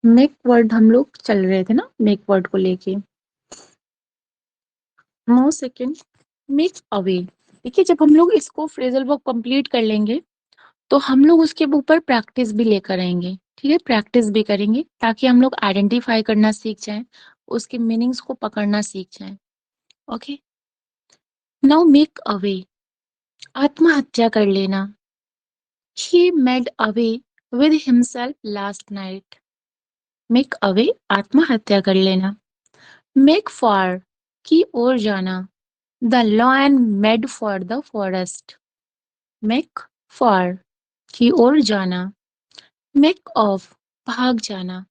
Make word हम लोग चल रहे थे ना, मेक वर्ड को लेके। No second, make away. देखिए जब हम लोग इसको फ्रेजल वर्ब कंप्लीट कर लेंगे तो हम लोग उसके ऊपर प्रैक्टिस भी लेकर आएंगे। ठीक है, प्रैक्टिस भी करेंगे ताकि हम लोग आइडेंटिफाई करना सीख जाएं, उसके मीनिंग्स को पकड़ना सीख जाएं। ओके, नाउ मेक अवे, आत्महत्या कर लेना। He made away with himself last night. Make away, आत्महत्या कर लेना। मेक फॉर, की ओर जाना। The lion made for the forest. Make for, की ओर जाना। मेक ऑफ, भाग जाना।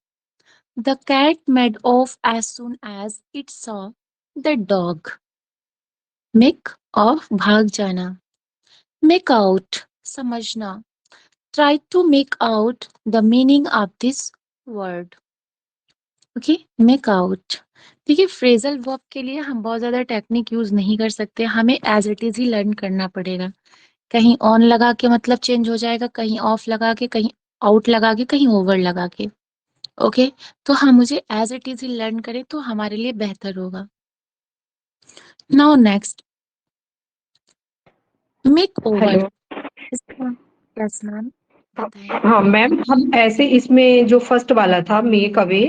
The cat made off as soon as it saw the dog. Make off, भाग जाना। Make out, समझना। Try to make out the meaning of this word. Okay, make out। देखिए phrasal verb के लिए हम बहुत ज्यादा टेक्निक यूज नहीं कर सकते, हमें एज इट इज ही लर्न करना पड़ेगा। कहीं ऑन लगा के मतलब चेंज हो जाएगा, कहीं ऑफ लगा के, कहीं आउट लगा के, कहीं ओवर लगा के। ओके, तो हम मुझे एज इट इज ही लर्न करें तो हमारे लिए बेहतर होगा। Now next, make over. Hello. इसका यस मैम, बताएं। हाँ मैम, हम ऐसे इसमें जो फर्स्ट वाला था मेक अवे,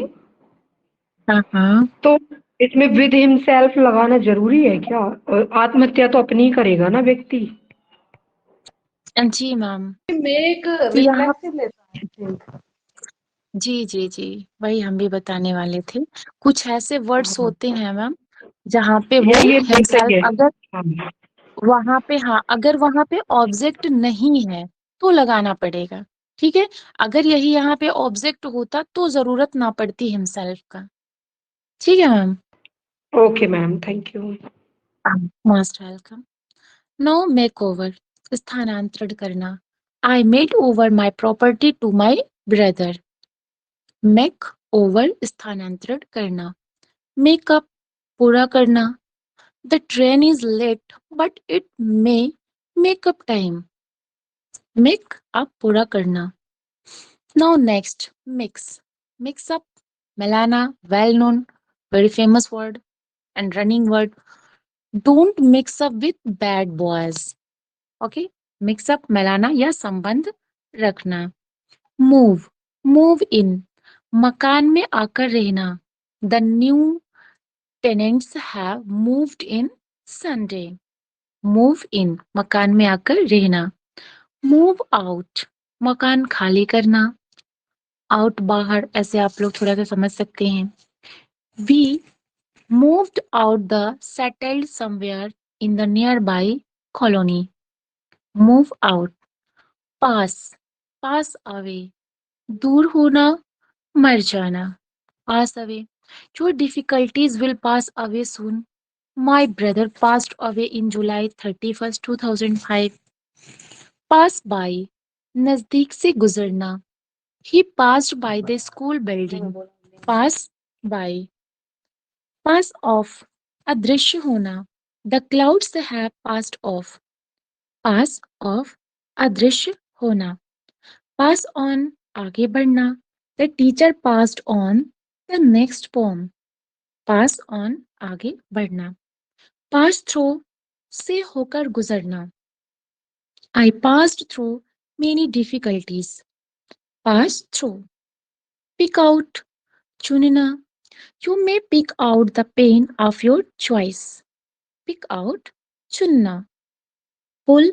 हाँ हाँ। तो इसमें विद हिमसेल्फ लगाना जरूरी है क्या? और आत्महत्या तो अपनी ही करेगा ना व्यक्ति? जी मैम, मेक तो यहाँ रिफ्लेक्सिव लेता है I think। जी जी जी, वही हम भी बताने वाले थे। कुछ ऐसे वर्ड्स हाँ, होते हैं मैम जहाँ पे वो ये मेक सही हिमसेल्फ, है। अगर हाँ। वहां पे, हाँ अगर वहां पे ऑब्जेक्ट नहीं है तो लगाना पड़ेगा। ठीक है, अगर यही यहाँ पे ऑब्जेक्ट होता तो जरूरत ना पड़ती हिमसेल्फ का। ठीक है ma'am, okay ma'am, thank you. Most welcome. No make over, स्थानांतरण करना। I made over my property to my brother. Make over, स्थानांतरण करना। मेकअप, पूरा करना। The train is late but it may make up time. Make up, पूरा करना। Now next, mix. Mix up, मिलाना, well known, very famous word and running word. Don't mix up with bad boys. Okay, mix up, मिलाना या संबंध रखना। Move, move in, मकान में आकर रहना। The new tenants have moved in Sunday. Move in, मकान में आकर रहना। मूव आउट, मकान खाली करना। आउट, बाहर, ऐसे आप लोग थोड़ा सा समझ सकते हैं। We moved out the settled somewhere in the near by colony. Move out. Pass, pass away, दूर होना, मर जाना। Pass away, your difficulties will pass away soon. My brother passed away in July 31st 2005। Pass by, नजदीक से गुजरना। He passed by the school building. Pass by. Pass off, अदृश्य होना। The clouds have passed off. Pass off, अदृश्य होना। Pass on, आगे बढ़ना। The teacher passed on the next poem. Pass on, आगे बढ़ना। पास थ्रू, से होकर गुजरना। I passed through many difficulties. Pass through. Pick out, चुनना। You may pick out the pen of your choice. Pick out, चुनना। Pull,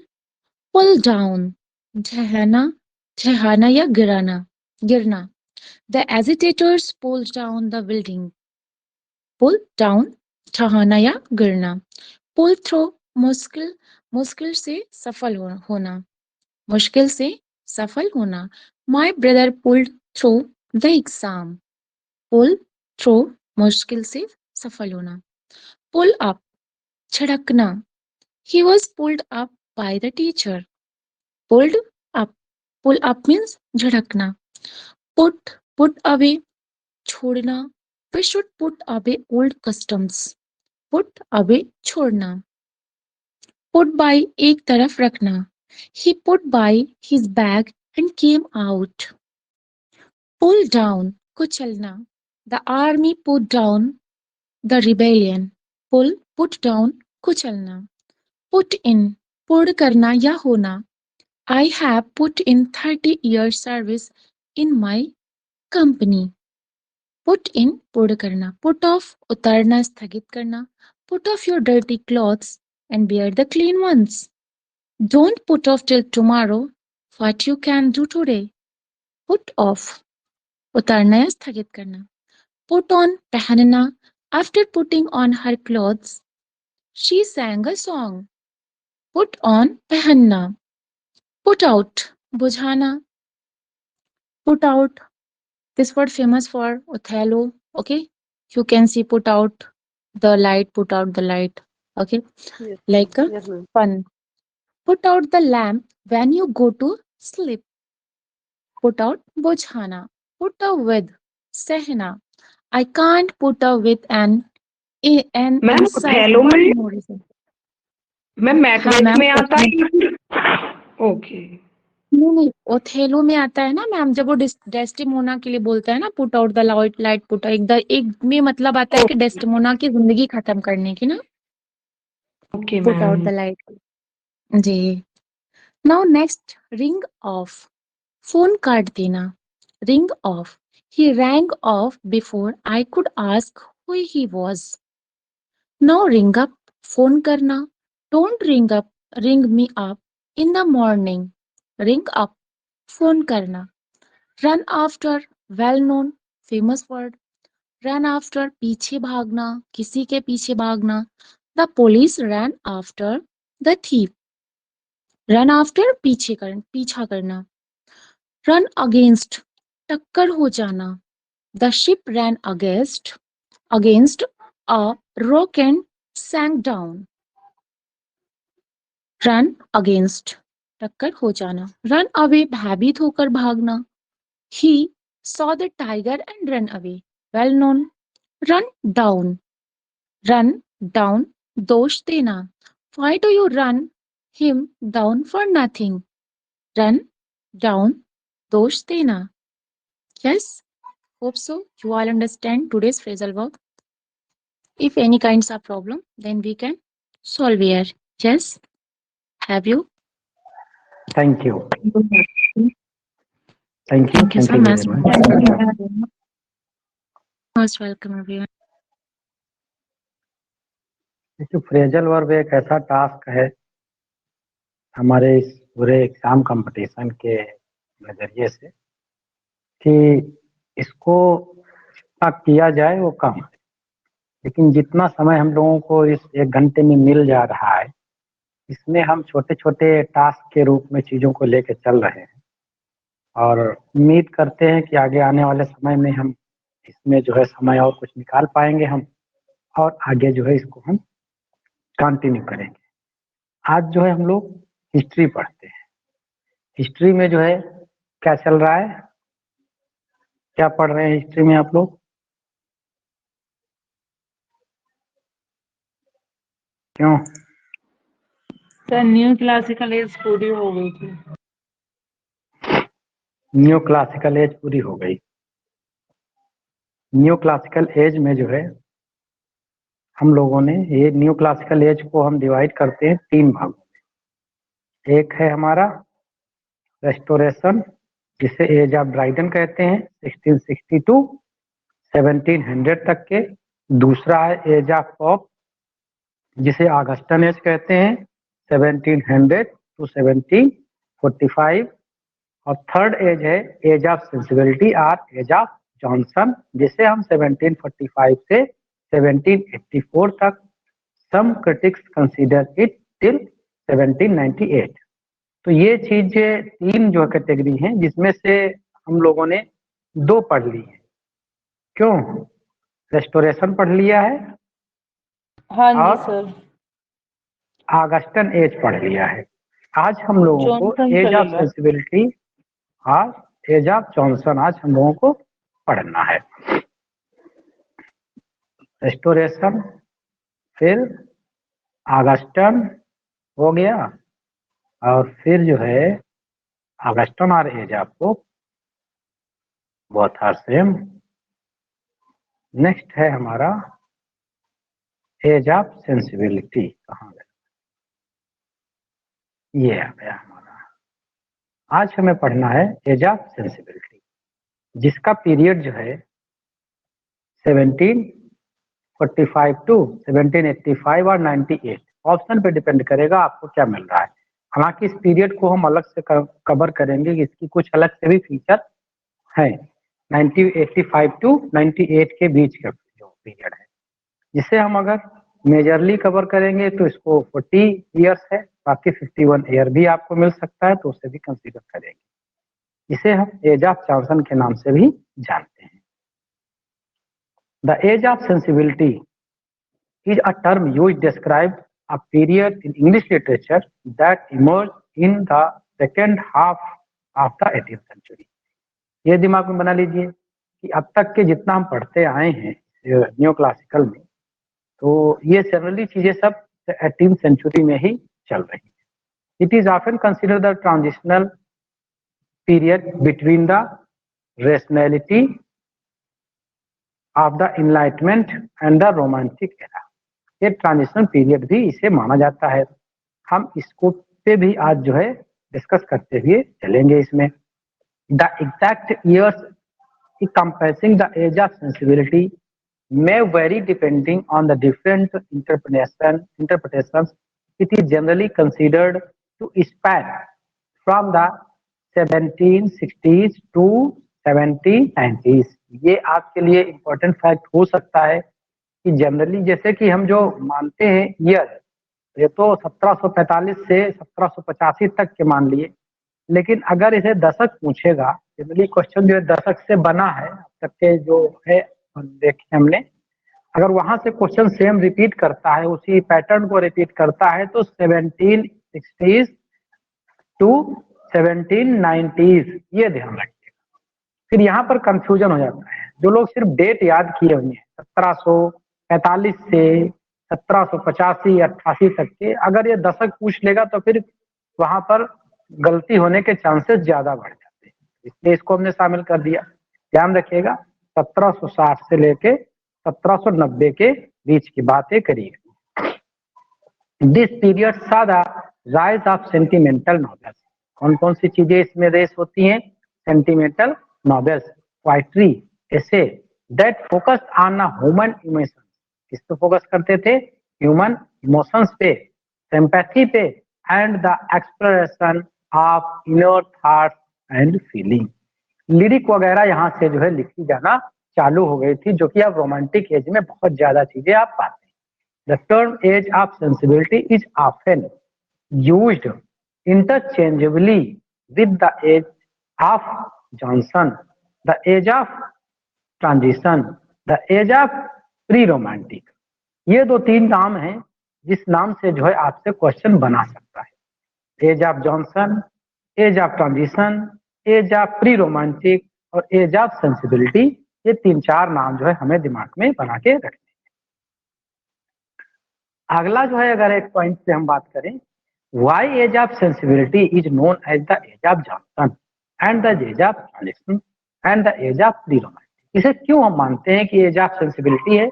pull down, ढहाना, ढहाना या गिराना, गिरना। The agitators pulled down the building. Pull down, ढहाना या गिरना। Pull through, मुश्किल, मुश्किल से सफल होना, मुश्किल से सफल होना। My brother pulled through the exam. Pull through, मुश्किल से सफल होना। Pull up, झड़कना। He was pulled up by the teacher. Pulled up, pull up means झड़कना। Put away, छोड़ना। We should put away old customs. Put away, छोड़ना। Put by, एक तरफ रखना। He put by his bag and came out. Pull down, कुचलना. The army put down the rebellion. Pull, put down, कुचलना. Put in, पूर्ण करना या होना. I have put in 30 years service in my company. Put in, पूर्ण करना. Put off, उतारना, स्थगित करना. Put off your dirty clothes and wear the clean ones. Don't put off till tomorrow what you can do today. Put off, उतारना या स्थगित करना. Put on, पहनना. After putting on her clothes, she sang a song. Put on, पहनना. Put out, बुझाना. Put out, this word famous for Othello. Okay, you can see put out the light, put out the light. Okay, Yes, like a yes, ma'am. fun. Put out the lamp when you go to sleep. Put out, बुझाना. Put up with, सहना. I can't put up with an ma'am insult Othello for में no reason. Ma'am हाँ Macbeth ma'am, में आता है या फिर okay नहीं, ओथेलो में आता है ना मैम, जब वो डेस्टिमोना के लिए बोलता है ना, put out the light, put एक में मतलब आता है कि डेस्टिमोना की जिंदगी खत्म करने की ना, okay put out the ma'am light. जी. Now next, ring off, phone काट देना. Ring off, he rang off before I could ask who he was. Now ring up, phone करना. Don't ring up, ring me up in the morning. Ring up, phone करना. Run after, well known famous word. Run after, पीछे भागना, किसी के पीछे भागना. The police ran after the thief. Run after, पीछा करना. रन अगेंस्ट, टक्कर हो जाना. The ship ran against a rock and sank down. Run against, टक्कर हो जाना. रन अवे, भयभीत होकर भागना. ही saw the tiger and ran away. Well known. Run down. Run down, दोष देना. Why do you run him down for nothing? Run down, दोष देना. Yes, hope so. You all understand today's phrasal verb. If any kinds of problem, then we can solve here. Yes, have you? Thank you. Thank you so Thank you much. very much. Most welcome, everyone. देखिए, phrasal verb एक ऐसा task है हमारे इस पूरे exam competition के नजरिए से कि इसको जितना किया जाए वो कम है, लेकिन जितना समय हम लोगों को इस 1 घंटे में मिल जा रहा है, इसमें हम छोटे छोटे टास्क के रूप में चीज़ों को लेकर चल रहे हैं और उम्मीद करते हैं कि आगे आने वाले समय में हम इसमें जो है समय और कुछ निकाल पाएंगे हम, और आगे जो है इसको हम कंटिन्यू करेंगे. आज जो है हम लोग हिस्ट्री पढ़ते हैं. हिस्ट्री में जो है क्या चल रहा है, क्या पढ़ रहे हैं हिस्ट्री में आप लोग? क्यों? सर न्यू क्लासिकल एज पूरी हो गई थी. न्यू क्लासिकल एज पूरी हो गई. न्यू क्लासिकल एज में जो है हम लोगों ने ये न्यू क्लासिकल एज को हम डिवाइड करते हैं 3 भागों में. एक है हमारा रेस्टोरेशन, जिसे एज ऑफ ड्राइडन कहते हैं, 1662 1700 तक के. दूसरा है एज ऑफ पॉप, जिसे ऑगस्टन एज कहते हैं, 1700 टू 1745. और थर्ड एज है एज ऑफ सेंसिबिलिटी और एज ऑफ जॉनसन, जिसे हम 1745 से 1784 तक. सम क्रिटिक्स कंसीडर इट टिल 1798. तो ये चीजें 3 जो कैटेगरी हैं, जिसमें से हम लोगों ने 2 पढ़ ली है. क्यों? रेस्टोरेशन पढ़ लिया है हाँ जी और सर. ऑगस्टन एज पढ़ लिया है. आज हम लोगों को जॉनसन एज ऑफ चलेगा. सेंसिबिलिटी और एज ऑफ जॉनसन आज हम लोगों को पढ़ना है. रेस्टोरेशन, फिर ऑगस्टन हो गया, और फिर जो है ऑगस्टन और age of Pope, both are same. Next है हमारा एज ऑफ सेंसिबिलिटी। कहाँ गया? ये आ गया हमारा। आज हमें पढ़ना है एज ऑफ सेंसिबिलिटी, जिसका पीरियड जो है 1745 टू 1785 और 98। ऑप्शन पे डिपेंड करेगा आपको क्या मिल रहा है। हालांकि इस पीरियड को हम अलग से कवर करेंगे, इसकी कुछ अलग से भी फीचर है। 1985 टू 98 के बीच का जो पीरियड है, जिसे हम अगर मेजरली कवर करेंगे तो इसको 40 इयर्स है, बाकी 51 ईयर भी आपको मिल सकता है, तो उसे भी कंसीडर करेंगे। इसे हम एज ऑफ जॉनसन के नाम से भी जानते हैं। The age of sensibility is a term used to describe a period in English literature that emerged in the second half of the 18th century. ये दिमाग में बना लीजिए कि अब तक के जितना हम पढ़ते आए हैं न्यू क्लासिकल में, तो ये जनरली चीजें सब 18th सेंचुरी में ही चल रही है। It is often consider the transitional period between the rationality of the enlightenment and the romantic era. ये ट्रांजिशनल पीरियड भी इसे माना जाता है। हम इसको पे भी आज जो है डिस्कस करते हुए चलेंगे इसमें। The exact years encompassing the age of sensibility may vary depending on the different interpretations. It is generally considered to span from the 1760s to 1790s. ये आपके लिए इम्पोर्टेंट फैक्ट हो सकता है कि जनरली जैसे कि हम जो मानते हैं ईयर, ये तो 1745 से 1785 तक के मान लिए, लेकिन अगर इसे दशक पूछेगा, जनरली क्वेश्चन जो है दशक से बना है अब तक के जो है देखे हमने, अगर वहां से क्वेश्चन सेम रिपीट करता है, उसी पैटर्न को रिपीट करता है, तो 1760s टू 1790s ये ध्यान रखिएगा। फिर यहाँ पर कंफ्यूजन हो जाता है। जो लोग सिर्फ डेट याद किए हुए हैं 1745 से 1785-88 तक के, अगर ये दशक पूछ लेगा तो फिर वहां पर गलती होने के चांसेस ज्यादा बढ़ जाते हैं, इसलिए इसको हमने शामिल कर दिया। ध्यान रखिएगा 1760 से लेके 1790 के बीच की बातें करिए। This period saw the rise of sentimental novels. कौन कौन सी चीजें इसमें रेस होती हैं? Sentimental novels, poetry, essay that focused on human emotions. किस पे फोकस करते थे? ह्यूमन इमोशंस पे, सिंपैथी पे and the expression of inner thoughts and feeling. Lyric वगैरह यहाँ से जो है लिखी जाना चालू हो गई थी, जो कि अब रोमांटिक एज में बहुत ज्यादा चीजें आप पाते हैं। The term age of sensibility is often used interchangeably with the age of Johnson, the age of transition, the age of pre romantic. ये दो तीन नाम हैं जिस नाम से जो है आपसे क्वेश्चन बना सकता है। Age of Johnson, age of transition, age of pre romantic और एज ऑफ सेंसिबिलिटी। ये तीन चार नाम जो है हमें दिमाग में बना के रखने हैं। अगला जो है, अगर एक पॉइंट से हम बात करें, why age of sensibility is known as the age of Johnson and the age of transition and the age of pre romantic. इसे क्यों हम मानते हैं कि एज ऑफ सेंसिबिलिटी है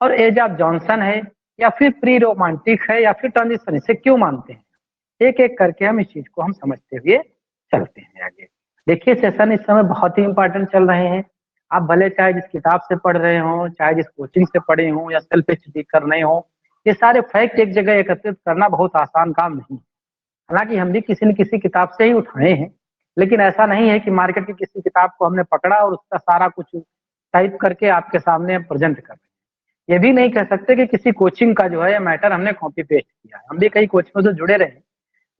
और एज ऑफ जॉनसन है या फिर प्री रोमांटिक है या फिर ट्रांजिशन, इसे क्यों मानते हैं? एक एक करके हम इस चीज को हम समझते हुए चलते हैं आगे। देखिए सेशन इस समय बहुत ही इंपॉर्टेंट चल रहे हैं। आप भले चाहे जिस किताब से पढ़ रहे हो, चाहे जिस कोचिंग से पढ़े हो या सेल्फ स्टडी कर रहे हो, ये सारे फैक्ट एक जगह एकत्रित करना बहुत आसान काम नहीं। हालांकि हम भी किसी न किसी किताब से ही उठाए हैं, लेकिन ऐसा नहीं है कि मार्केट की किसी किताब को हमने पकड़ा और उसका सारा कुछ टाइप करके आपके सामने प्रेजेंट कर रहे हैं। ये भी नहीं कह सकते कि किसी कोचिंग का जो है मैटर हमने कॉपी पेस्ट किया है। हम भी कई कोचिंगों से जुड़े रहे,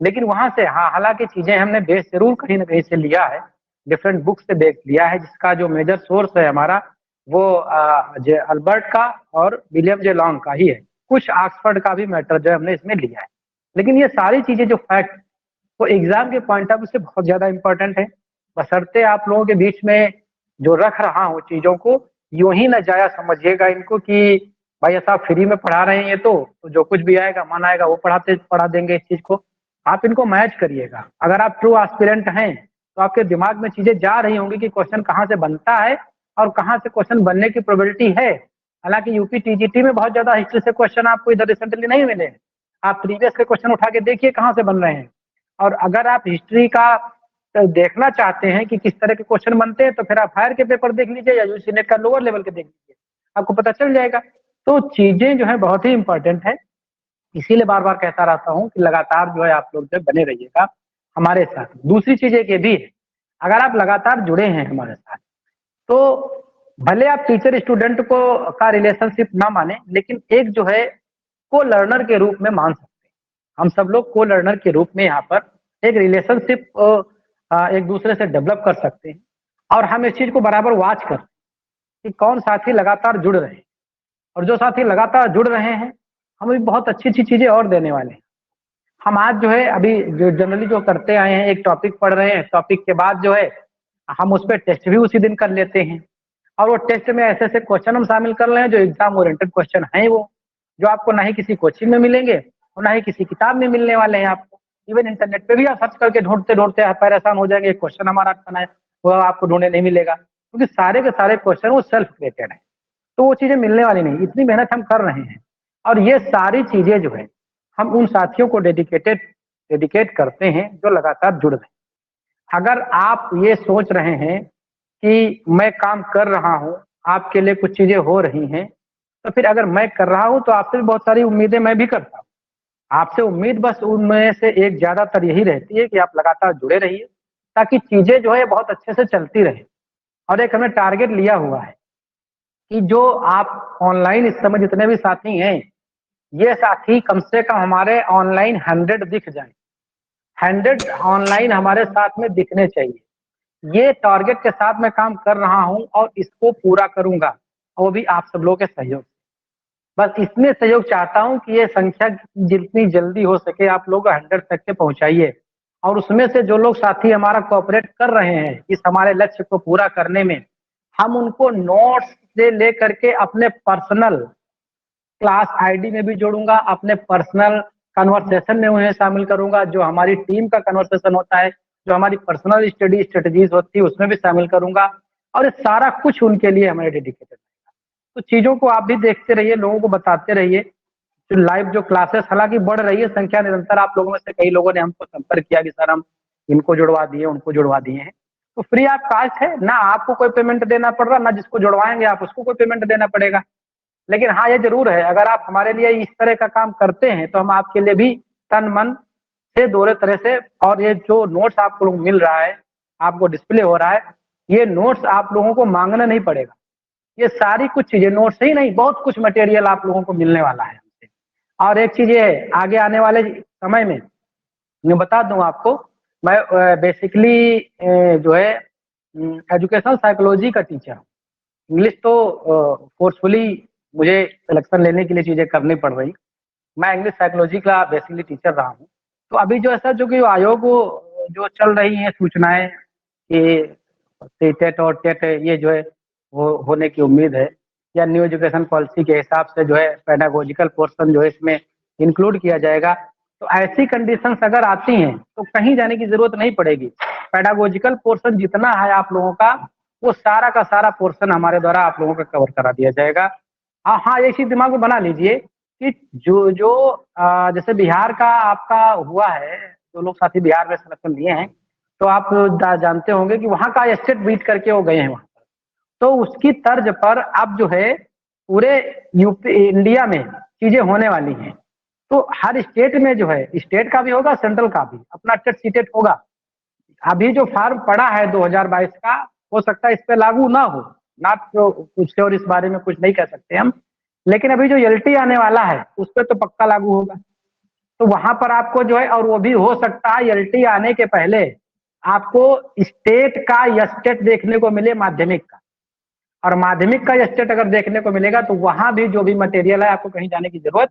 लेकिन वहां से हाँ हालांकि चीजें हमने बेस जरूर कहीं ना कहीं से लिया है, डिफरेंट बुक से बेस लिया है, जिसका जो मेजर सोर्स है हमारा वो अल्बर्ट का और विलियम जे लॉन्ग का ही है। कुछ ऑक्सफोर्ड का भी मैटर जो है हमने इसमें लिया है, लेकिन ये सारी चीजें जो फैक्ट वो एग्जाम के पॉइंट ऑफ व्यू से बहुत ज्यादा इंपॉर्टेंट है। बशर्ते आप लोगों के बीच में जो रख रहा हूँ चीजों को, यूं ही न जाया समझिएगा इनको कि भाई ऐसा फ्री में पढ़ा रहे हैं ये तो जो कुछ भी आएगा मन आएगा वो पढ़ा देंगे। इस चीज को आप इनको मैच करिएगा। अगर आप ट्रू एस्पिरेंट हैं तो आपके दिमाग में चीजें जा रही होंगी कि क्वेश्चन कहाँ से बनता है और कहाँ से क्वेश्चन बनने की प्रोबेबिलिटी है। हालांकि यूपी टीजीटी में बहुत ज्यादा हिस्ट्री से क्वेश्चन आपको इधर रिसेंटली नहीं मिले, आप प्रीवियस के क्वेश्चन उठा के देखिए कहाँ से बन रहे हैं। और अगर आप हिस्ट्री का देखना चाहते हैं कि किस तरह के क्वेश्चन बनते हैं, तो फिर आप हायर के पेपर देख लीजिए या यूजी नेट का लोअर लेवल के देख लीजिए, आपको पता चल जाएगा। तो चीजें जो है बहुत ही इंपॉर्टेंट है, इसीलिए बार बार कहता रहता हूँ कि लगातार जो है आप लोग जो बने रहिएगा हमारे साथ। दूसरी चीज एक ये भी है, अगर आप लगातार जुड़े हैं हमारे साथ, तो भले आप टीचर स्टूडेंट को का रिलेशनशिप ना माने, लेकिन एक जो है को लर्नर के रूप में मान सकते हैं। हम सब लोग को लर्नर के रूप में यहाँ पर एक रिलेशनशिप एक दूसरे से डेवलप कर सकते हैं। और हम इस चीज को बराबर वॉच करते हैं कि कौन साथी लगातार जुड़ रहे हैं, और जो साथी लगातार जुड़ रहे हैं हम भी बहुत अच्छी अच्छी चीजें और देने वाले हैं। हम आज जो है अभी जो जनरली जो करते आए हैं, एक टॉपिक पढ़ रहे हैं, टॉपिक के बाद जो है हम उस पर टेस्ट भी उसी दिन कर लेते हैं, और वो टेस्ट में ऐसे ऐसे क्वेश्चन हम शामिल कर रहे हैं जो एग्जाम ओरिएंटेड क्वेश्चन हैं, वो जो आपको ना ही किसी कोचिंग में मिलेंगे और ना ही किसी किताब में मिलने वाले हैं आपको। इवन इंटरनेट पे भी आप सर्च करके ढूंढते ढूंढते आप परेशान हो जाएंगे, एक क्वेश्चन हमारा बनाया वो आपको ढूंढने नहीं मिलेगा, क्योंकि सारे के सारे क्वेश्चन वो सेल्फ क्रिएटेड है, तो वो चीजें मिलने वाली नहीं। इतनी मेहनत हम कर रहे हैं, और ये सारी चीजें जो है हम उन साथियों को डेडिकेट करते हैं जो लगातार जुड़ रहे हैं। अगर आप ये सोच रहे हैं कि मैं काम कर रहा हूँ, आपके लिए कुछ चीजें हो रही हैं, तो फिर अगर मैं कर रहा हूँ तो आपसे भी बहुत सारी उम्मीदें मैं भी करता हूँ। आपसे उम्मीद बस उनमें से एक ज्यादातर यही रहती है कि आप लगातार जुड़े रहिए, ताकि चीजें जो है बहुत अच्छे से चलती रहे। और एक हमने टारगेट लिया हुआ है कि जो आप ऑनलाइन इस समय जितने भी साथी हैं, ये साथी कम से कम हमारे ऑनलाइन 100 दिख जाए, 100 ऑनलाइन हमारे साथ में दिखने चाहिए। ये टारगेट के साथ मैं काम कर रहा हूं और इसको पूरा करूंगा, और वो भी आप सब लोगों के सहयोग। बस इसमें सहयोग चाहता हूं कि ये संख्या जितनी जल्दी हो सके आप लोग 100 तक के पहुंचाइए, और उसमें से जो लोग साथी हमारा कोऑपरेट कर रहे हैं इस हमारे लक्ष्य को पूरा करने में, हम उनको नोट्स से लेकर के अपने पर्सनल क्लास आईडी में भी जोड़ूंगा, अपने पर्सनल कन्वर्सेशन में उन्हें शामिल करूंगा, जो हमारी टीम का कन्वर्सेशन होता है, जो हमारी पर्सनल स्टडी स्ट्रेटजीज होती है उसमें भी शामिल करूंगा, और ये सारा कुछ उनके लिए हमारे डेडिकेटेड। तो चीजों को आप भी देखते रहिए, लोगों को बताते रहिए। जो लाइव जो क्लासेस हालांकि बढ़ रही है संख्या निरंतर, आप लोगों में से कई लोगों ने हमको संपर्क किया कि सर हम इनको जुड़वा दिए उनको जुड़वा दिए हैं, तो फ्री ऑफ कास्ट है ना, आपको कोई पेमेंट देना पड़ रहा, ना जिसको जुड़वाएंगे आप उसको कोई पेमेंट देना पड़ेगा। लेकिन हाँ ये जरूर है, अगर आप हमारे लिए इस तरह का काम करते हैं तो हम आपके लिए भी तन मन से दोनों तरह से, और ये जो नोट्स आपको लोग मिल रहा है, आपको डिस्प्ले हो रहा है, ये नोट्स आप लोगों को मांगना नहीं पड़ेगा। ये सारी कुछ चीजें नोट्स ही नहीं, बहुत कुछ मटेरियल आप लोगों को मिलने वाला है। और एक चीज ये है, आगे आने वाले समय में मैं बता दूं आपको, मैं बेसिकली जो है एजुकेशनल साइकोलॉजी का टीचर हूँ। इंग्लिश तो फोर्सफुली मुझे सिलेक्शन लेने के लिए चीजें करनी पड़ रही, मैं इंग्लिश साइकोलॉजी का बेसिकली टीचर रहा हूँ। तो अभी जो ऐसा जो कि आयोग जो चल रही है सूचनाएं कि टेट और टेट ये जो है वो होने की उम्मीद है, या न्यू एजुकेशन पॉलिसी के हिसाब से जो है पेडागोजिकल पोर्शन जो है इसमें इंक्लूड किया जाएगा। तो ऐसी कंडीशंस अगर आती हैं तो कहीं जाने की जरूरत नहीं पड़ेगी। पेडागोजिकल पोर्शन जितना है आप लोगों का, वो सारा का सारा पोर्शन हमारे द्वारा आप लोगों का कवर करा दिया जाएगा। हाँ एक चीज दिमाग में बना लीजिए कि जैसे बिहार का आपका हुआ है, जो लोग साथी बिहार में सिलेक्शन लिए हैं, तो आप जानते होंगे कि वहाँ का स्टेट बीट करके वो गए हैं वहाँ पर। तो उसकी तर्ज पर अब जो है पूरे यूपी इंडिया में चीजें होने वाली हैं। तो हर स्टेट में जो है, स्टेट का भी होगा सेंट्रल का भी अपना टेट सीटेट होगा। अभी जो फॉर्म पड़ा है 2022 का, हो सकता है इस पे लागू ना हो, ना तो कुछ और इस बारे में कुछ नहीं कह सकते हम, लेकिन अभी जो एलटी आने वाला है उस पर तो पक्का लागू होगा। तो वहां पर आपको जो है, और वो भी हो सकता है एलटी आने के पहले आपको स्टेट का स्टेट देखने को मिले माध्यमिक का, और माध्यमिक का स्टेट अगर देखने को मिलेगा तो वहां भी जो भी मटेरियल है आपको कहीं जाने की जरूरत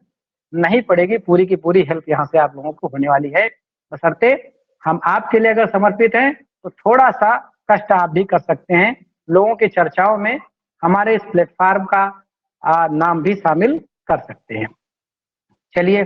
नहीं पड़ेगी, पूरी की पूरी हेल्प यहाँ से आप लोगों को होने वाली है। बशर्ते हम आपके लिए अगर समर्पित हैं तो थोड़ा सा कष्ट आप भी कर सकते हैं, लोगों की चर्चाओं में हमारे इस प्लेटफॉर्म का नाम भी शामिल कर सकते हैं। चलिए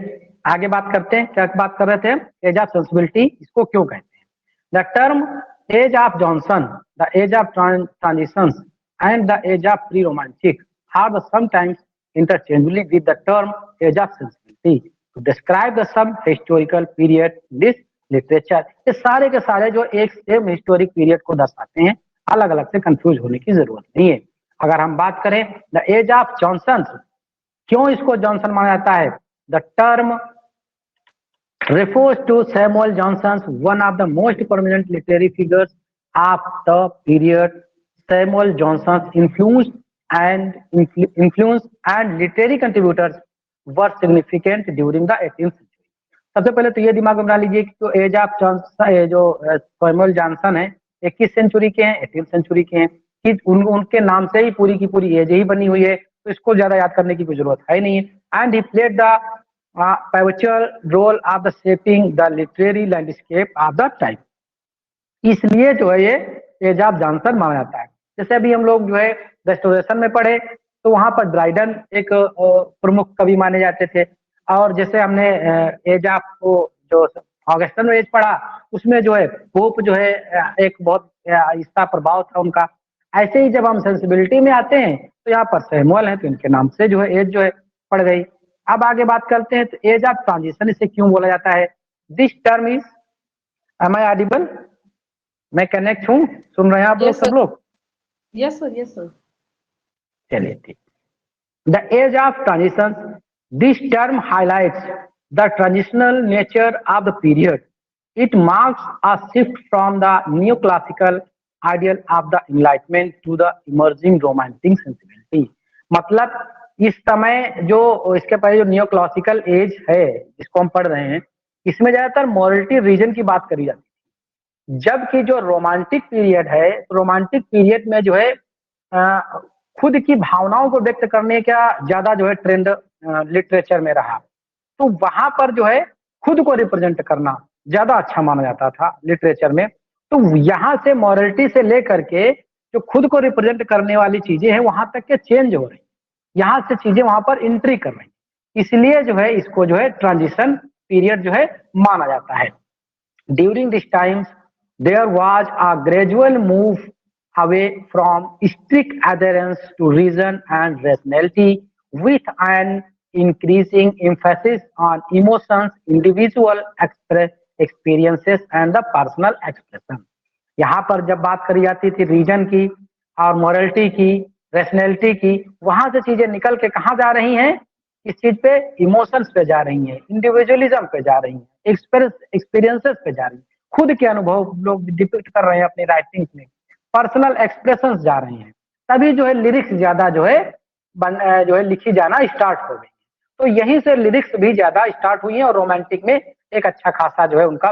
आगे बात करते हैं, क्या बात कर रहे थे, एज ऑफ सेंसिबिलिटी इसको क्यों कहते हैं। The term age of Johnson, the age of transitions and the age of pre-romantic are the sometimes interchangeably with the term age of sensibility to describe the some historical period in this literature। ये सारे के सारे जो एक same historic period को दर्शाते हैं, अलग अलग से कंफ्यूज होने की जरूरत नहीं है। अगर हम बात करें द एज ऑफ जॉनसन, क्यों इसको जॉनसन माना जाता है? The term refers to Samuel Johnson, one of the most prominent literary figures of the period. Samuel Johnson's influence and literary contributors were significant during the 18th century. सबसे पहले तो ये दिमाग में बना लीजिए कि जो एज ऑफ जॉनसन, जो सैमुअल जॉनसन है, 21 सेंचुरी के हैं, 18th सेंचुरी के हैं, कि उनके नाम से ही पूरी की पूरी एज ही बनी हुई है, तो इसको ज्यादा याद करने की कोई जरूरत है नहीं है। And he played the pivotal role of the shaping the literary landscape of the time। इसलिए जो है ये एज ऑफ जॉनसन माना जाता है। जैसे अभी हम लोग जो है रेस्टोरेशन में पढ़े तो वहां पर ड्राइडन एक प्रमुख कवि माने जाते थे, और जैसे हमने एज ऑफ जो ऑगस्टन एज पढ़ा उसमें जो है पोप जो है एक बहुत इसका प्रभाव था उनका। ऐसे ही जब हम सेंसिबिलिटी में आते हैं तो यहाँ पर सैमुअल है तो इनके नाम से जो है एज जो है पड़ गई। अब आगे बात करते हैं तो एज ऑफ ट्रांजिशन इसे क्यों बोला जाता है? This term is, am I audible? मैं कनेक्ट हूँ, सुन रहे हैं आप लोग सब लोग? Yes sir, yes sir. चलिए ठीक। The age of transition, this term highlights the transitional nature of the period. It marks a shift from the new classical ideal of the enlightenment to the emerging romantic sensibility. मतलब इस समय जो इसके पहले जो neo classical as है जिसको हम पढ़ रहे हैं, इसमें ज्यादातर मॉरलिटी रीजन की बात करी जाती है, जबकि जो रोमांटिक पीरियड है, रोमांटिक पीरियड में जो है खुद की भावनाओं को व्यक्त करने का ज्यादा जो है ट्रेंड लिटरेचर में रहा। तो वहां पर जो है खुद को रिप्रेजेंट करना ज्यादा अच्छा माना जाता था लिटरेचर में। तो यहाँ से मॉरलिटी से लेकर के जो खुद को रिप्रेजेंट करने वाली चीजें हैं वहां तक के चेंज हो रही, यहाँ से चीजें वहां पर एंट्री कर रही, इसलिए जो है इसको जो है ट्रांजिशन पीरियड जो है माना जाता है। During this times there was a gradual move away from strict adherence to reason and rationality with an increasing emphasis on emotions, individual experiences and the personal expression. यहाँ पर जब बात करी जाती थी रीजन की और मॉरलिटी की, रैशनैलिटी की, वहां से चीजें निकल के कहाँ जा रही हैं? इस चीज पे इमोशंस पे जा रही हैं, इंडिविजुअलिज्म पे जा रही हैं, एक्सपीरियंसेस पे जा रही हैं, खुद के अनुभव लोग डिपिक्ट कर रहे हैं अपनी राइटिंग में, पर्सनल एक्सप्रेशंस जा रही हैं, तभी जो है लिरिक्स ज्यादा जो है लिखी जाना स्टार्ट हो गई। तो यहीं से लिरिक्स भी ज्यादा स्टार्ट हुई है और रोमांटिक में एक अच्छा खासा जो है उनका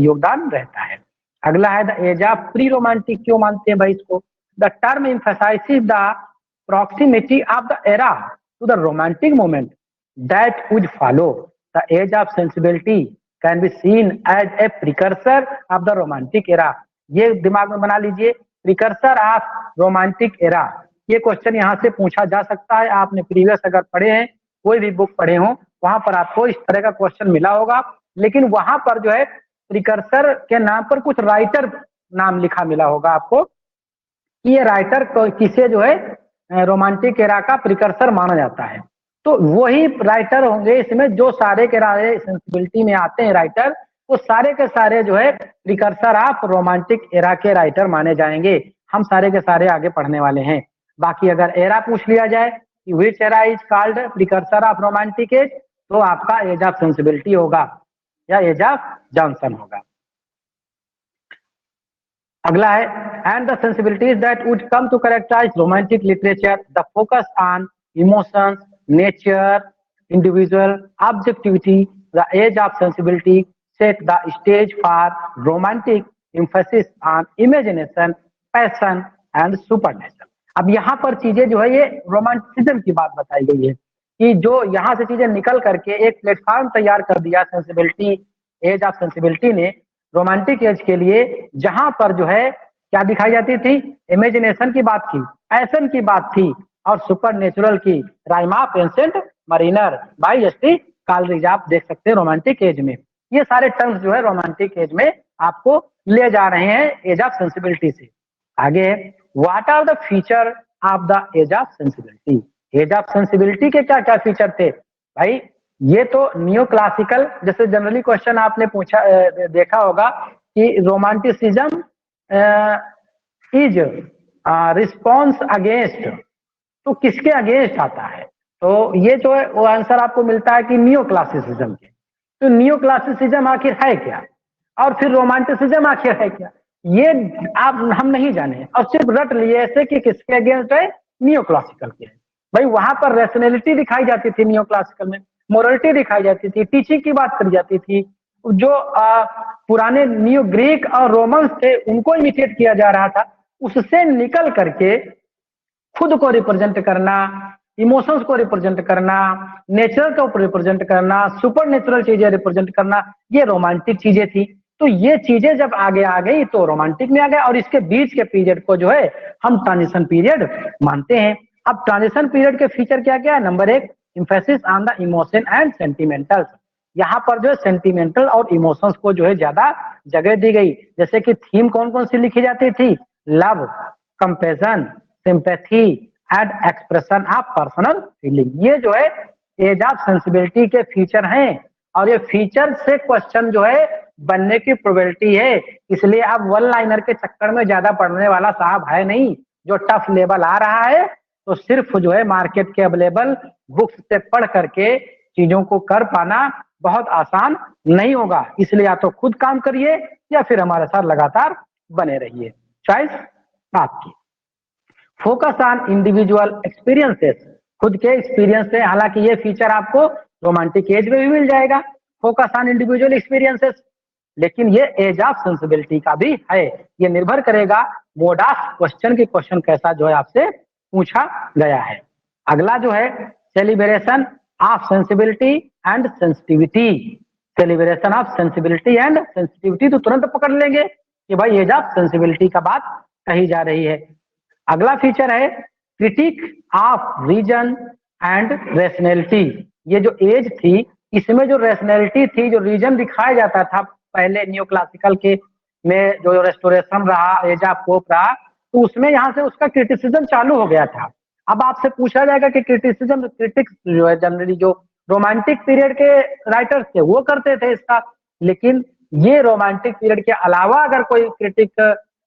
योगदान रहता है। अगला है the age of pre romantic. क्यों मानते हैं भाई इसको? The term emphasizes the proximity of the era to the romantic moment that would follow. The age of sensibility can be seen as a precursor of the romantic era. ये दिमाग में बना लीजिए, precursor of romantic era। ये question यहाँ से पूछा जा सकता है। आपने प्रीवियस अगर पढ़े हैं, कोई भी बुक पढ़े हो, वहां पर आपको इस तरह का क्वेश्चन मिला होगा, लेकिन वहां पर जो है प्रिकर्सर के नाम पर कुछ राइटर नाम लिखा मिला होगा आपको, ये राइटर को किसे जो है रोमांटिक एरा का प्रिकर्सर माना जाता है। तो वही राइटर होंगे इसमें जो सारे के सारे सेंसिबिलिटी में आते हैं राइटर, वो सारे के सारे जो है प्रिकर्सर ऑफ रोमांटिक एरा के राइटर माने जाएंगे। हम सारे के सारे आगे पढ़ने वाले हैं। बाकी अगर एरा पूछ लिया जाए कि विच era is called precursor of romantic as, तो आपका एज ऑफ सेंसिबिलिटी होगा या एज ऑफ जॉनसन होगा। अगला है and the sensibilities that would come to characterise romantic literature, the focus on emotions, nature, individual objectivity. The age of sensibility set the stage for romantic emphasis on imagination, passion and supernature. अब यहाँ पर चीजें जो है ये romanticism की बात बताई गई है कि जो यहाँ से चीजें निकल करके एक प्लेटफॉर्म तैयार कर दिया सेंसिबिलिटी, एज ऑफ सेंसिबिलिटी ने रोमांटिक एज के लिए, जहां पर जो है क्या दिखाई जाती थी? इमेजिनेशन की बात थी, पैशन की बात थी और सुपर नेचुरल की। Rime of ancient mariner by S T. Coleridge आप देख सकते हैं रोमांटिक एज में। ये सारे टर्म्स जो है रोमांटिक एज में आपको ले जा रहे हैं एज ऑफ सेंसिबिलिटी से। आगे what are the feature of the age of sensibility. Age of sensibility के क्या क्या फीचर थे भाई? ये तो न्यू क्लासिकल, जैसे जनरली क्वेश्चन आपने पूछा देखा होगा कि रोमांटिसिज्म इज रिस्पॉन्स अगेंस्ट, तो किसके अगेंस्ट आता है? तो ये जो है वो आंसर आपको मिलता है कि नियो क्लासिसिज्म के। तो नियो क्लासिसिज्म आखिर है क्या, और फिर रोमांटिसिज्म आखिर है क्या, ये आप हम नहीं जाने और सिर्फ रट लिए ऐसे कि किसके अगेंस्ट है, नियो क्लासिकल के। भाई वहां पर रैशनैलिटी दिखाई जाती थी नियो क्लासिकल में, मोरलिटी दिखाई जाती थी, टीचिंग की बात करी जाती थी, जो पुराने नियो ग्रीक और रोमन्स थे उनको इमिटेट किया जा रहा था, उससे निकल करके खुद को रिप्रेजेंट करना, इमोशंस को रिप्रेजेंट करना, नेचर को रिप्रेजेंट करना, सुपर नेचुरल चीजें रिप्रेजेंट करना, ये रोमांटिक चीजें थी। तो ये चीजें जब आगे आ गई तो रोमांटिक में आ गया, और इसके बीच के पीरियड को जो है हम ट्रांजिशन पीरियड मानते हैं। अब ट्रांजिशन पीरियड के फीचर क्या क्या है? Number 1, emphasis on the emotion and sentimental. यहाँ पर जो है सेंटिमेंटल और इमोशंस को जो है ज्यादा जगह दी गई। जैसे कि थीम कौन कौन सी लिखी जाती थी? Love, compassion, sympathy and expression of personal feeling. ये जो है एज ऑफ सेंसिबिलिटी के फीचर हैं, और ये फीचर से क्वेश्चन जो है बनने की प्रोबेबिलिटी है। इसलिए अब वन लाइनर के चक्कर में ज्यादा पढ़ने वाला साहब है नहीं। जो टफ लेवल आ रहा है तो सिर्फ जो है मार्केट के अवेलेबल बुक्स से पढ़ करके चीजों को कर पाना बहुत आसान नहीं होगा। इसलिए या तो खुद काम करिए या फिर हमारे साथ लगातार बने रहिए, चॉइस आपकी। फोकस ऑन इंडिविजुअल एक्सपीरियंसेस, खुद के एक्सपीरियंस से। हालांकि ये फीचर आपको रोमांटिक एज में भी मिल जाएगा, फोकस ऑन इंडिविजुअल एक्सपीरियंसेस, लेकिन ये एज ऑफ सेंसिबिलिटी का भी है। ये निर्भर करेगा मोड ऑफ क्वेश्चन की, क्वेश्चन कैसा जो है आपसे पूछा गया है। अगला जो है celebration of sensibility and sensitivity. Celebration of sensibility and sensitivity तो तुरंत पकड़ लेंगे कि भाई एज ऑफ सेंसिबिलिटी का बात कही जा रही है। अगला फीचर है critique of reason and rationality. ये जो एज थी इसमें जो रैशनैलिटी थी, जो रीजन दिखाया जाता था पहले न्यू क्लासिकल के में, जो रेस्टोरेशन रहा, एज ऑफ पोप रहा, तो उसमें यहाँ से उसका क्रिटिसिज्म चालू हो गया था। अब आपसे पूछा जाएगा कि क्रिटिसिज्म, क्रिटिक्स जो है जनरली जो रोमांटिक पीरियड के राइटर्स थे वो करते थे इसका, लेकिन ये रोमांटिक पीरियड के अलावा अगर कोई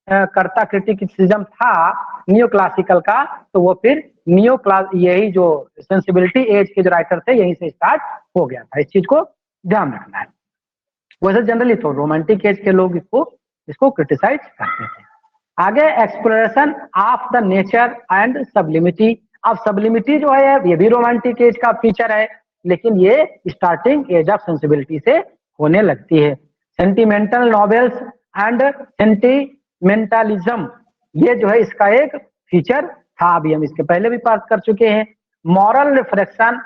करता क्रिटिसिज्म था नियो क्लासिकल का, तो वो फिर नियो क्लास यही जो सेंसिबिलिटी एज के जो राइटर थे यहीं से स्टार्ट हो गया था। इस चीज को ध्यान रखना है। वैसे जनरली तो रोमांटिक एज के लोग इसको क्रिटिसाइज करते थे। आगे exploration of the nature and sublimity. अब सब्लिमिटी जो है ये भी रोमांटिक एज का फीचर है, लेकिन ये स्टार्टिंग एज ऑफ सेंसिबिलिटी से होने लगती है। सेंटिमेंटल नॉवेल्स एंड सेंटिमेंटलिज्म, ये जो है इसका एक फीचर था, अभी हम इसके पहले भी बात कर चुके हैं। Moral reflection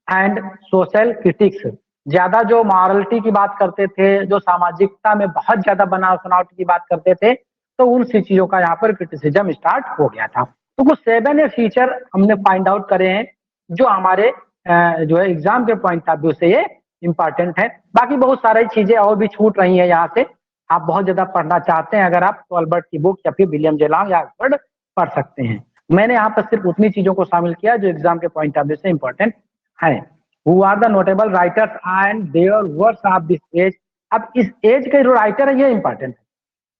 and social critics, ज्यादा जो मॉरलिटी की बात करते थे, जो सामाजिकता में बहुत ज्यादा बनाव बनावट की बात करते थे, तो उन सी चीजों का यहाँ पर क्रिटिसिज्म स्टार्ट हो गया था। तो कुछ 7 फीचर हमने फाइंड आउट करे हैं जो हमारे जो है एग्जाम के पॉइंट ऑफ व्यू से ये इंपॉर्टेंट है। बाकी बहुत सारी चीजें और भी छूट रही है यहाँ से। आप बहुत ज्यादा पढ़ना चाहते हैं अगर आप तो अल्बर्ट की बुक या फिर विलियम जेलॉन्ग या ऑक्सफोर्ड पढ़ सकते हैं। मैंने यहाँ पर सिर्फ उतनी चीजों को शामिल किया जो एग्जाम के पॉइंट ऑफ व्यू से इंपॉर्टेंट है। Who are the notable writers and their works of this age. अब इस एज के जो राइटर है ये इंपॉर्टेंट है,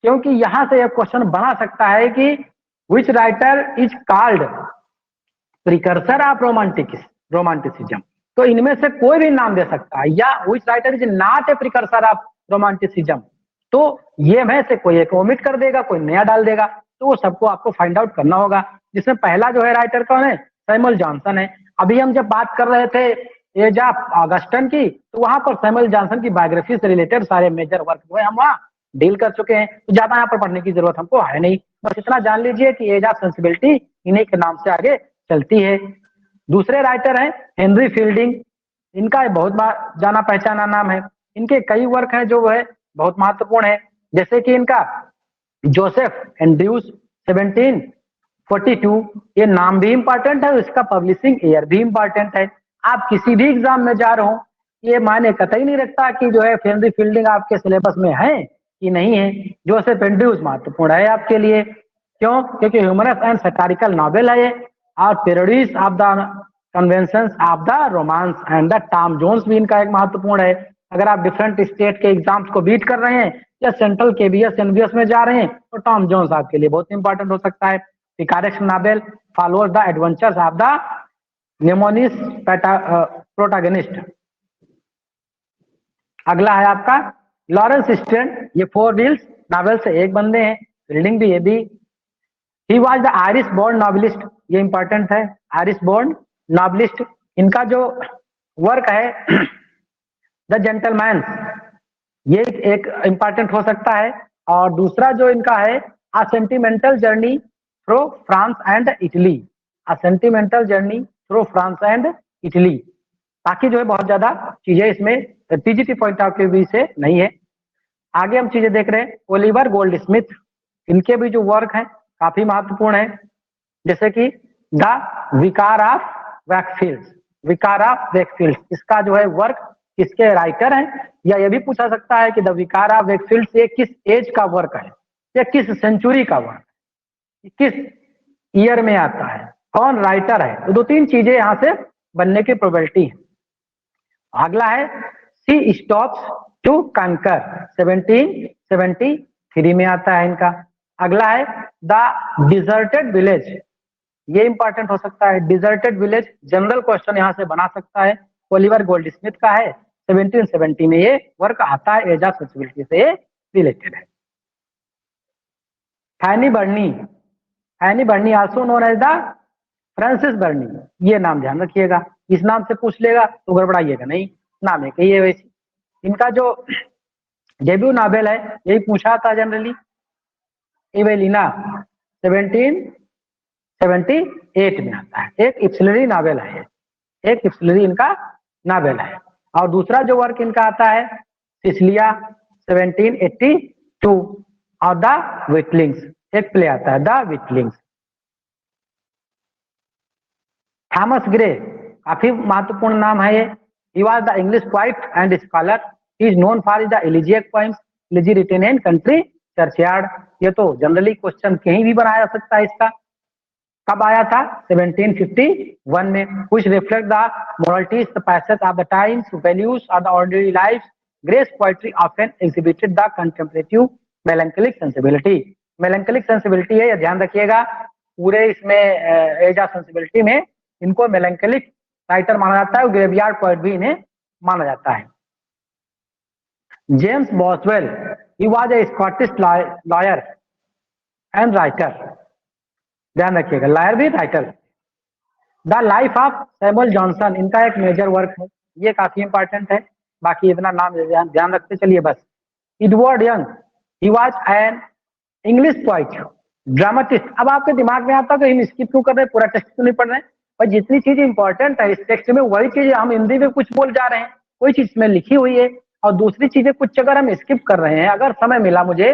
क्योंकि यहाँ से यह क्वेश्चन बना सकता है कि which writer is called precursor of romanticism. तो इनमें से कोई भी नाम दे सकता है, या which writer is not a precursor of romanticism. तो ये में से कोई एक ओमिट कर देगा, कोई नया डाल देगा, तो वो सबको आपको फाइंड आउट करना होगा। जिसमें पहला जो है राइटर कौन है? सैमुअल जॉनसन है। अभी हम जब बात कर रहे थे एज ऑफ ऑगस्टन की, तो वहां पर सैमुअल जॉनसन की बायोग्राफी से रिलेटेड सारे मेजर वर्क जो है हम वहाँ डील कर चुके हैं, तो ज्यादा यहाँ पर पढ़ने की जरूरत हमको है नहीं। बस इतना जान लीजिए कि एज ऑफ सेंसिबिलिटी इन्हीं के नाम से आगे चलती है। दूसरे राइटर हैं हेनरी फील्डिंग। इनका बहुत जाना पहचाना नाम है। इनके कई वर्क हैं जो है बहुत महत्वपूर्ण है, जैसे कि इनका जोसेफ एंड्रयूज 1742, ये नाम भी इंपॉर्टेंट है, इसका पब्लिशिंग ईयर भी इंपॉर्टेंट है। आप किसी भी एग्जाम में जा रहे हो, ये मायने कतई नहीं रखता कि जो है हेनरी फील्डिंग आपके सिलेबस में है कि नहीं है। जोसेफ एंड्रयूज महत्वपूर्ण है आपके लिए। क्यों? क्योंकि ह्यूमरस एंड सैटारिकल नॉवेल है ये, और parodies of the conventions of the romance and the Tom Jones भी इनका एक महत्वपूर्ण है। अगर आप डिफरेंट स्टेट के एग्जाम्स को बीट कर रहे हैं या सेंट्रल केबीएस एनबीएस में जा रहे हैं तो टॉम जोन्स आपके लिए बहुत इंपॉर्टेंट हो सकता है। Picaresque novel follows the adventures of the eponymous protagonist. अगला है आपका लॉरेंस स्ट्रेंड, ये फोर व्हील्स नॉवेल से एक बंदे हैं, रीडिंग भी ये भी। He was the Irish born novelist, ये इंपॉर्टेंट है, आयरिश बोर्न नॉवलिस्ट। इनका जो वर्क है द जेंटलमैन, ये एक इंपॉर्टेंट हो सकता है। और दूसरा जो इनका है a sentimental journey through France and Italy, a sentimental journey through France and Italy. बाकी जो है बहुत ज्यादा चीजें इसमें टीजीटी पॉइंट ऑफ व्यू से नहीं है। आगे हम चीजें देख रहे हैं ओलिवर गोल्ड स्मिथ, इनके भी जो वर्क हैं काफी महत्वपूर्ण है, जैसे कि द विकार ऑफ वैकफील्ड, विकार ऑफ वैकफील्ड, इसका जो है वर्क किसके राइटर हैं, या ये भी पूछा सकता है कि द विकार ऑफ वैकफील्ड से किस एज का वर्क है या किस सेंचुरी का वर्क है, किस ईयर में आता है, कौन राइटर है। तो दो तीन चीजें यहाँ से बनने की प्रोबेबिलिटी है। अगला है सी स्टॉप्स टू कंकर, 1773 में आता है इनका। अगला है द डिजर्टेड विलेज, ये इंपॉर्टेंट हो सकता है, डिजर्टेड विलेज जनरल क्वेश्चन यहाँ से बना सकता है, ओलिवर गोल्ड स्मिथ का है, 1770 में ये वर्क आता है, एज ऑफ सेंसिबिलिटी से रिलेटेड है। Fanny Burney, Fanny Burney also known as the Frances Burney, ये नाम ध्यान रखिएगा, इस नाम से पूछ लेगा तो गड़बड़ाइएगा नहीं, नाम है कि ये वैसे। इनका जो डेब्यू नॉवेल है यही पूछा था जनरली, इवेलिना 1778 में आता है, एक इप्सिलरी नॉवेल है, एक इप्सिलरी इनका नॉवेल है। और दूसरा जो वर्क इनका आता है सिसिलिया 1782 और द विटलिंग्स, एक प्ले आता है द विटलिंग्स। थॉमस ग्रे काफी महत्वपूर्ण नाम है ये, he was the English poet and scholar, he is known for the elegiac poems, elegy written in country churchyard. ये तो जनरली क्वेश्चन कहीं भी बनाया जा सकता है इसका। कब आया था? 1751 में। which reflect the moralities, the passage of the times, values of the ordinary lives. Grace poetry often exhibited the contemplative melancholic sensibility. melancholic sensibility है, ये ध्यान रखिएगा, पूरे इसमें एज ऑफ सेंसिबिलिटी में इनको melancholic राइटर माना जाता है और ग्रेवयार्ड पोएट भी इन्हें माना जाता है। James Boswell, he was a Scottish lawyer and writer, ध्यान रखिएगा, लॉयर भी writer. The life of Samuel Johnson, इनका एक मेजर वर्क है, ये काफी इंपॉर्टेंट है, बाकी इतना नाम ध्यान रखते चलिए बस। Edward Young, he was an English poet, dramatist. अब आपके दिमाग में आता है कि हम स्किप क्यों कर रहे हैं, पूरा टेक्स्ट क्यों नहीं पढ़ रहे हैं, और जितनी चीजें इंपॉर्टेंट है इस टेक्स्ट में वही चीजें हम हिंदी में कुछ बोल जा रहे हैं, कोई चीज में लिखी हुई है, और दूसरी चीजें कुछ अगर हम स्किप कर रहे हैं, अगर समय मिला मुझे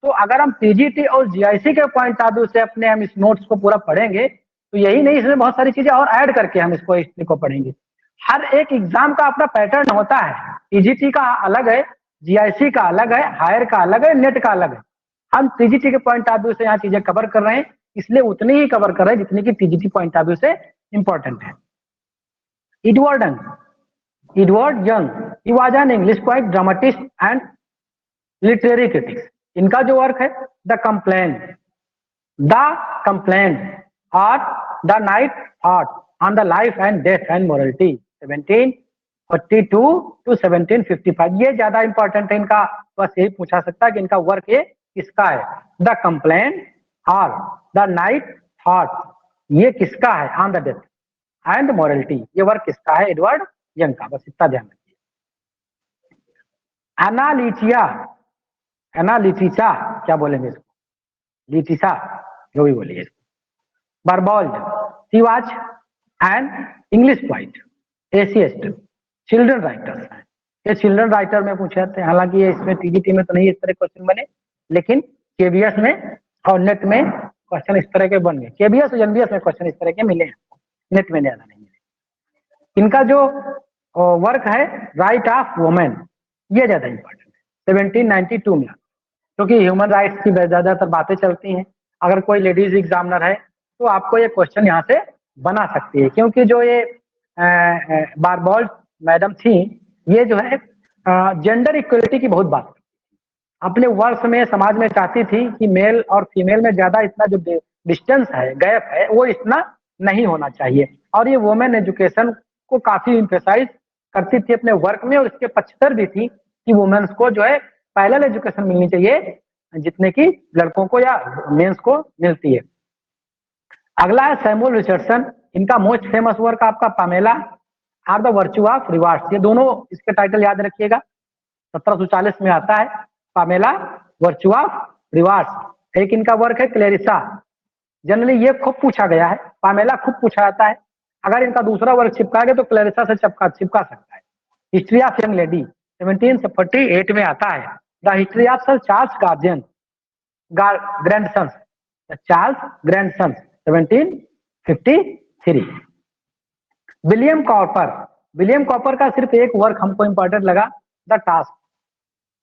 तो अगर हम टीजीटी और जीआईसी के पॉइंट ऑफ व्यू से अपने हम इस नोट्स को पूरा पढ़ेंगे तो यही नहीं, इसमें बहुत सारी चीजें और ऐड करके हम इसको हिस्ट्री को पढ़ेंगे। हर एक एग्जाम का अपना पैटर्न होता है, टीजीटी का अलग है, जीआईसी का अलग है, हायर का अलग है, नेट का अलग है। हम टीजीटी के पॉइंट ऑफ व्यू से यहाँ चीजें कवर कर रहे हैं, इसलिए उतनी ही कवर कर रहे हैं जितनी की टीजीटी पॉइंट ऑफ व्यू से इंपॉर्टेंट है। Edward Young, he was an English poet, dramatist and literary critics. इनका जो वर्क है द कंप्लेंट और the night thought on the life and death and morality 1742 to 1755, ये ज्यादा इंपॉर्टेंट है इनका, बस यही पूछा सकता है कि इनका वर्क ये किसका है, द कंप्लेंट और द नाइट थॉट, ये किसका है, on the death and morality, ये वर्क किसका है, एडवर्ड यंग का, बस इतना ध्यान रखिए। एनालिटिसा, क्या बोलेंगे इसको, लिटिसा, जो भी बोलिए। Barbauld, he was an English poet, essayist, children writers, ये चिल्ड्रन राइटर में पूछे जाते हैं, हालांकि ये इसमें टीजीटी में तो नहीं इस तरह क्वेश्चन बने, लेकिन केबीएस में और नेट में क्वेश्चन इस तरह के बन गए, केबीएस और एनबीएस में क्वेश्चन इस तरह के मिले हैं, नेट में ज्यादा नहीं मिले। इनका जो वर्क है राइट ऑफ वुमेन, ये ज्यादा इंपॉर्टेंट है, 1792 में, क्योंकि ह्यूमन राइट्स की ज्यादातर बातें चलती हैं, अगर कोई लेडीज एग्जामिनर है तो आपको ये क्वेश्चन यहाँ से बना सकती है, क्योंकि जो ये बारबॉल मैडम थी, ये जो है जेंडर इक्वलिटी की बहुत बात अपने वर्ष में समाज में चाहती थी कि मेल और फीमेल में ज्यादा इतना जो डिस्टेंस है, गैप है, वो इतना नहीं होना चाहिए। और ये वुमेन एजुकेशन को काफी इम्फेसाइज करती थी अपने वर्क में, और इसके पक्षधर भी थी कि वुमेन्स को जो है पैरेलल एजुकेशन मिलनी चाहिए जितने की लड़कों को या मेंस को मिलती है। अगला है सैमुअल रिचर्डसन। इनका मोस्ट फेमस वर्क आपका Pamela or the virtue of rewards. ये दोनों इसके टाइटल याद रखिएगा, 1740 में आता है पामेला वर्च्यू ऑफ रिवार्ड्स। एक इनका वर्क है क्लेरिसा। जनरली ये खूब पूछा गया है, पामेला खूब पूछा जाता है। अगर इनका दूसरा वर्क चिपकाएंगे तो क्लेरिसा से चिपका सकता है। हिस्ट्री ऑफ यंग लेडी 1748 में आता है। The history of sir Charles guardian grandson, Charles grandson 1753। William copper, William Cowper का सिर्फ एक वर्क हमको इंपॉर्टेंट लगा, द टास्क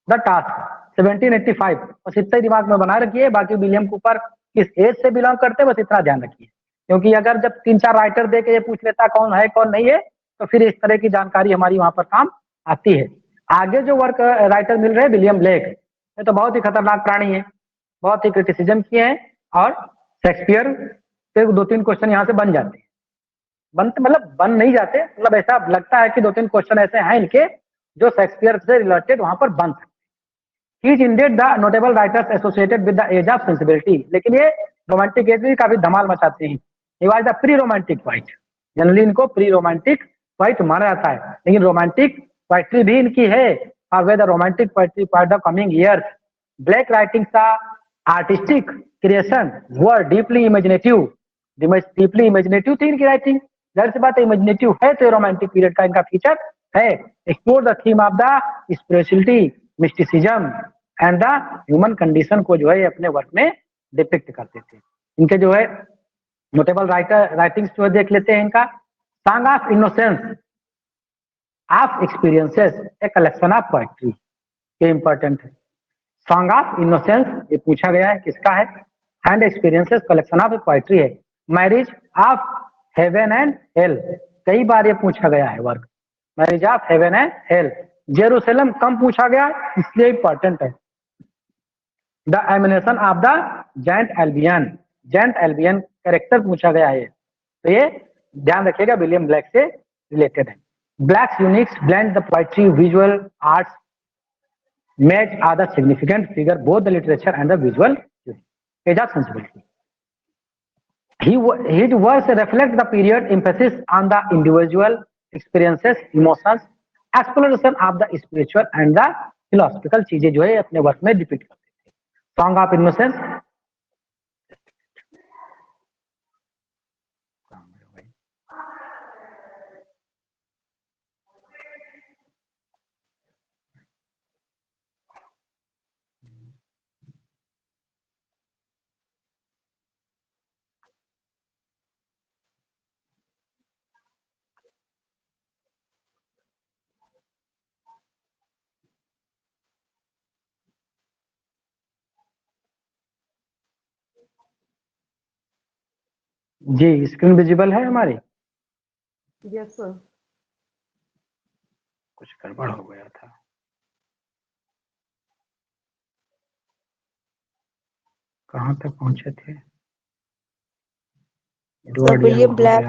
1785। बस इतना ही दिमाग में बना रखिए। बाकी विलियम कॉपर किस एज से बिलोंग करते हैं बस इतना ध्यान रखिए, क्योंकि अगर जब 3-4 राइटर दे के ये पूछ लेता कौन है कौन नहीं है तो फिर इस तरह की जानकारी हमारी वहां पर काम आती है। आगे जो वर्क राइटर मिल रहे हैं विलियम ब्लेक, ये तो बहुत ही खतरनाक प्राणी है, बहुत ही क्रिटिसिज्म किए हैं, और शेक्सपियर के 2-3 क्वेश्चन यहाँ से बन जाते हैं। मतलब बन नहीं जाते, मतलब ऐसा लगता है कि 2-3 क्वेश्चन ऐसे हैं इनके जो शेक्सपियर से रिलेटेड वहां पर बन सकते हैं। He is indeed the notable writers associated with the age of sensibility। लेकिन ये रोमांटिक एज में काफी धमाल मचाते हैं। He was the pre-romantic poet। Generally इनको प्री रोमांटिक पोइट माना जाता है, लेकिन रोमांटिक पोइट्री भी इनकी है। और way the romantic poetry for the coming years. Black writing का आर्टिस्टिक क्रिएशन वर डीपली इमेजिनेटिव थी इनकी राइटिंग। जाहिर सी बात है इमेजिनेटिव है तो रोमांटिक पीरियड का इनका फीचर है। Explore the theme of the spirituality, mysticism and the human condition को जो है अपने वर्क में डिपिक्ट करते थे। इनके जो है नोटेबल राइटिंग्स जो है देख लेते हैं इनका। Song of innocence of experiences, a collection of poetry, ये इंपॉर्टेंट है। सॉन्ग ऑफ इनोसेंस ये पूछा गया है किसका है, and experiences collection of poetry है। Marriage of heaven and hell, कई बार ये पूछा गया है work, marriage of heaven and hell. Jerusalem कम पूछा गया इसलिए इंपॉर्टेंट है। The emanation of the giant Albion, giant Albion character पूछा गया है, तो ये ध्यान रखिएगा विलियम ब्लैक से रिलेटेड है। Blake's unique blend the poetry visual arts made are the significant figure both the literature and the visual age of sensibility. His works reflect the period, emphasis on the individual experiences, emotions, exploration of the spiritual and the philosophical चीजें जो है अपने work में depict करते थे। Song of innocence, जी screen visible है हमारी? Yes sir. कुछ गड़बड़ हो गया था। कहाँ तक पहुंचे थे? Sir William Blake,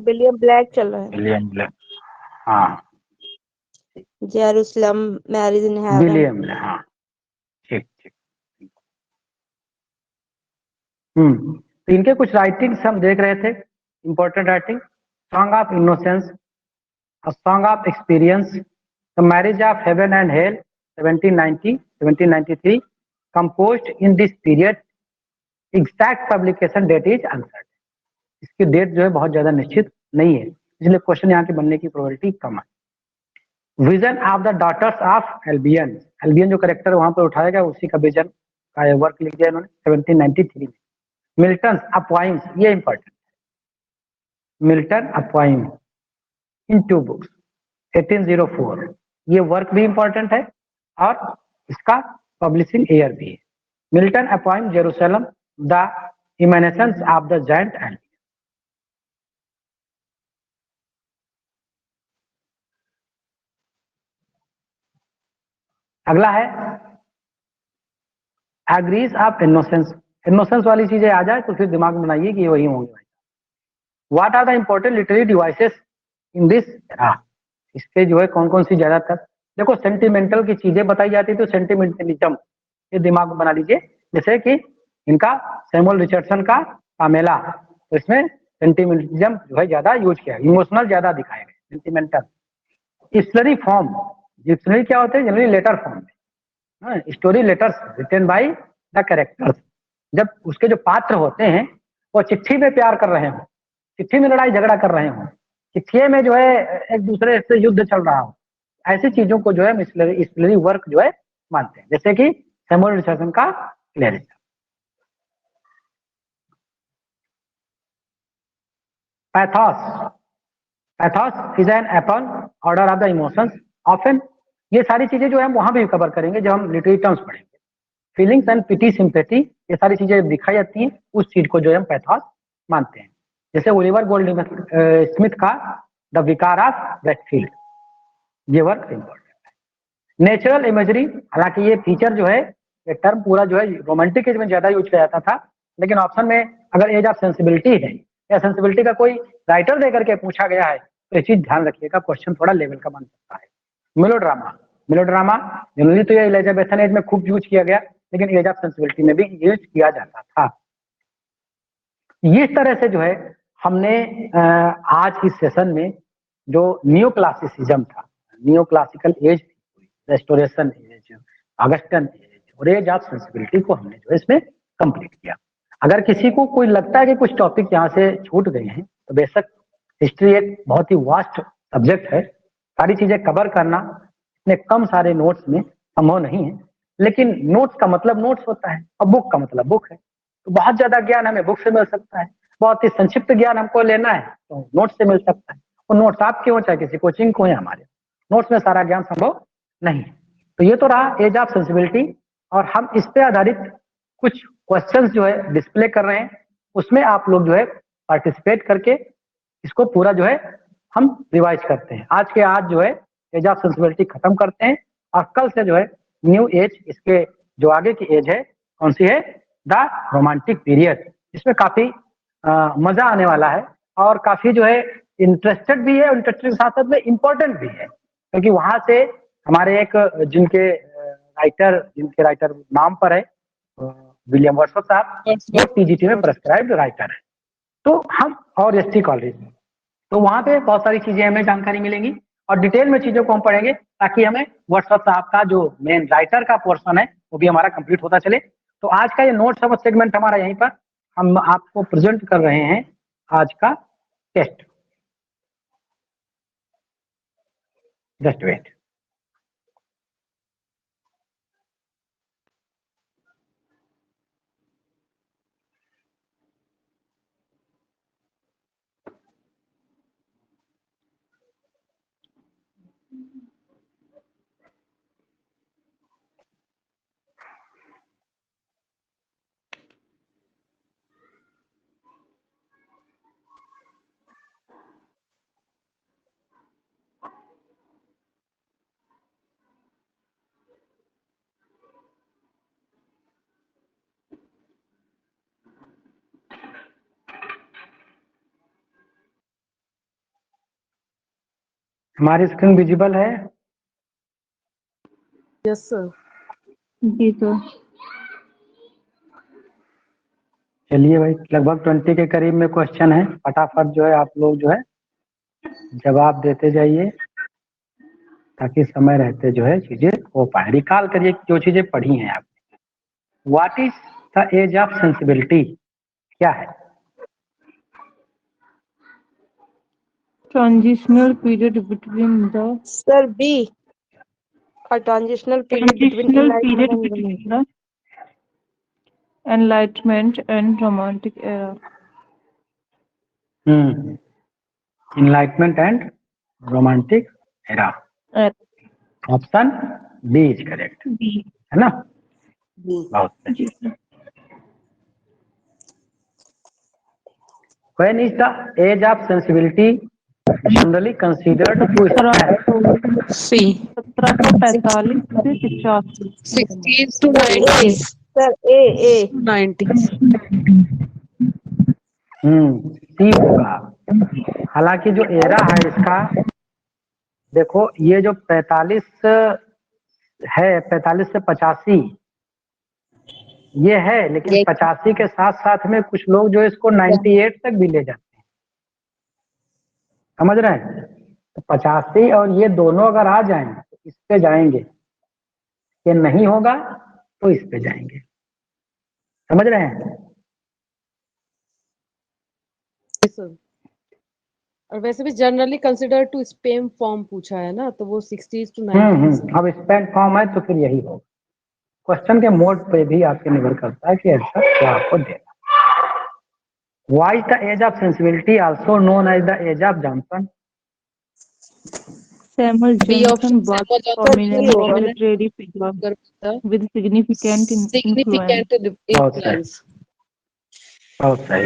William Blake चल रहा है। विलियम ब्लैक, हाँ Jerusalem, marriage in heaven. William Blake, हाँ ठीक ठीक। तो इनके कुछ राइटिंग्स हम देख रहे थे, important writing. Song of innocence, A Song of Experience, The Marriage of Heaven and Hell 1793, composed in this period, exact publication date is uncertain। इसकी डेट जो है बहुत ज्यादा निश्चित नहीं है, इसलिए क्वेश्चन यहाँ के बनने की प्रोबेबिलिटी कम है। Vision of the daughters of Albion, Albion जो करेक्टर वहां पर उठाया गया उसी का विजन का वर्क लिख दिया इन्होंने 1793 में। मिल्टन अ पोएम्स, ये इंपॉर्टेंट है, Milton a poem in 2 books 1804, ये वर्क भी इंपॉर्टेंट है और इसका पब्लिशिंग ईयर भी है। Milton appoint Jerusalem the emanation of the giant and. अगला है एग्रीज ऑफ इनोसेंस। इनोसेंस वाली चीजें आ जाए तो फिर दिमाग में बनाइए कि ये वही होंगे। What are the important literary devices in this era. इसके जो है कौन कौन सी ज्यादातर, देखो सेंटिमेंटल की चीजें बताई जाती तो सेंटिमेंटलिज्म ये दिमाग में बना लीजिए। जैसे कि इनका सैमुअल रिचर्डसन का पामेला, तो इसमें सेंटिमेंटलिज्म जो है ज्यादा यूज किया, इमोशनल ज्यादा दिखाए गए, सेंटिमेंटल। डिक्शनरी फॉर्म, डिक्शनरी क्या होते हैं जनरली लेटर फॉर्म में, story letters written by the characters. जब उसके जो पात्र होते हैं वो चिट्ठी में प्यार कर रहे हो, चिट्ठी में लड़ाई झगड़ा कर रहे हो, चिट्ठी में जो है एक दूसरे से युद्ध चल रहा हो, ऐसी चीजों को जो है मिशनरी वर्क जो है मानते हैं। जैसे कि सैमुअल रिचर्डसन का Clarice. Pathos, pathos is an upon order of the emotions often. ये सारी चीजें जो है हम वहां भी कवर करेंगे जब हम लिटरेरी टर्म्स पढ़ेंगे। फीलिंग्स एंड पिटी सिंपैथी, ये सारी चीजें दिखाई जाती हैं, उस चीज को जो है हम पैथोस मानते हैं। जैसे ओलिवर गोल्डस्मिथ का द विकार ऑफ वेस्टफील्ड, ये वर्क इंपॉर्टेंट है। नेचुरल इमेजरी, हालांकि ये फीचर जो है, ये टर्म पूरा जो है रोमांटिक एज में ज्यादा यूज किया जाता था, लेकिन ऑप्शन में अगर एज ऑफ सेंसिबिलिटी है या सेंसिबिलिटी का कोई राइटर दे करके पूछा गया है तो ये चीज ध्यान रखिएगा, क्वेश्चन थोड़ा लेवल का बन सकता है। मेलोड्रामा, मेलोड्रामा जनरली तो ये एलिजाबेथन एज में खूब यूज किया गया, लेकिन एज ऑफ सेंसिबिलिटी में भी यूज किया जाता था। इस तरह से जो है हमने आज इस सेशन में जो न्यू क्लासिसिज्म था, new classical as, restoration age, Augustan age और एज ऑफ सेंसिबिलिटी को हमने जो है इसमें कंप्लीट किया। अगर किसी को कोई लगता है कि कुछ टॉपिक यहाँ से छूट गए हैं तो बेशक, हिस्ट्री एक बहुत ही वास्ट सब्जेक्ट है, सारी चीजें कवर करना इतने कम सारे नोट्स में संभव नहीं है, लेकिन नोट्स का मतलब नोट्स होता है और बुक का मतलब बुक है। तो बहुत ज्यादा ज्ञान हमें बुक से मिल सकता है, बहुत ही संक्षिप्त ज्ञान हमको लेना है तो नोट्स से मिल सकता है। और नोट्स आपके हो चाहे किसी कोचिंग को है, हमारे नोट्स में सारा ज्ञान संभव नहीं है। तो ये तो रहा एज ऑफ सेंसिबिलिटी, और हम इस पे आधारित कुछ क्वेश्चंस जो है डिस्प्ले कर रहे हैं, उसमें आप लोग जो है पार्टिसिपेट करके इसको पूरा जो है हम रिवाइज करते हैं। आज के आज जो है एज ऑफ सेंसिबिलिटी खत्म करते हैं, और कल से जो है न्यू एज, इसके जो आगे की एज है कौन सी है, द रोमांटिक पीरियड। इसमें काफी मजा आने वाला है और काफी जो है इंटरेस्टेड भी है, और इंटरेस्टेड के साथ साथ में इम्पोर्टेंट भी है, क्योंकि वहां से हमारे एक जिनके राइटर नाम पर है विलियम वर्ड्सवर्थ साहब, वो टीजीटी में प्रेस्क्राइब्ड राइटर है, तो हम और एसटी कॉलेज, तो वहां पे बहुत सारी चीजें हमें जानकारी मिलेंगी और डिटेल में चीजों को हम पढ़ेंगे, ताकि हमें वर्ड्सवर्थ साहब का जो मेन राइटर का पोर्शन है वो भी हमारा कंप्लीट होता चले। तो आज का ये नोट सब सेगमेंट हमारा यहीं पर हम आपको प्रेजेंट कर रहे हैं आज का टेस्ट। Just wait. हमारी स्क्रीन विजिबल है? Yes sir. जी तो चलिए भाई, लगभग 20 के करीब में क्वेश्चन है, फटाफट जो है आप लोग जो है जवाब देते जाइए, ताकि समय रहते जो है चीजें हो पाए। रिकॉल करिए जो चीजें पढ़ी हैं आपने। What is the age of sensibility, क्या है? Transitional period between the sir B, a transitional period between transitional enlightenment period and between the Enlightenment and Romantic era. Enlightenment and romantic era. Era. Option B is correct, B. है ना? बहुत सही। जी sir. When is the age of sensibility generally considered to stand? सी 1745 से 85। 60s to sir A 90s sir A 90s सी होगा। हालांकि जो era है इसका, देखो ये जो 45 है, 45 से 85 ये है, लेकिन 85 के साथ साथ में कुछ लोग जो इसको 98 तक भी ले जाते हैं, समझ रहे हैं? तो 85 और ये दोनों अगर आ जाएं तो इस पे जाएंगे, ये नहीं होगा तो इस पे जाएंगे, समझ रहे हैं? सर। और वैसे भी generally consider to spam form पूछा है ना, तो वो 60s to 90s है। अब स्पेन फॉर्म है तो फिर यही होगा। क्वेश्चन के मोड पे भी आपके निर्भर करता है कि आंसर क्या आपको देना। Why is the age of sensibility also known as the age of Johnson? Samuel B Johnson option was Samuel a Johnson prominent prominent literary figure figure with significant influence. significant बहुत सही, influence बहुत सही,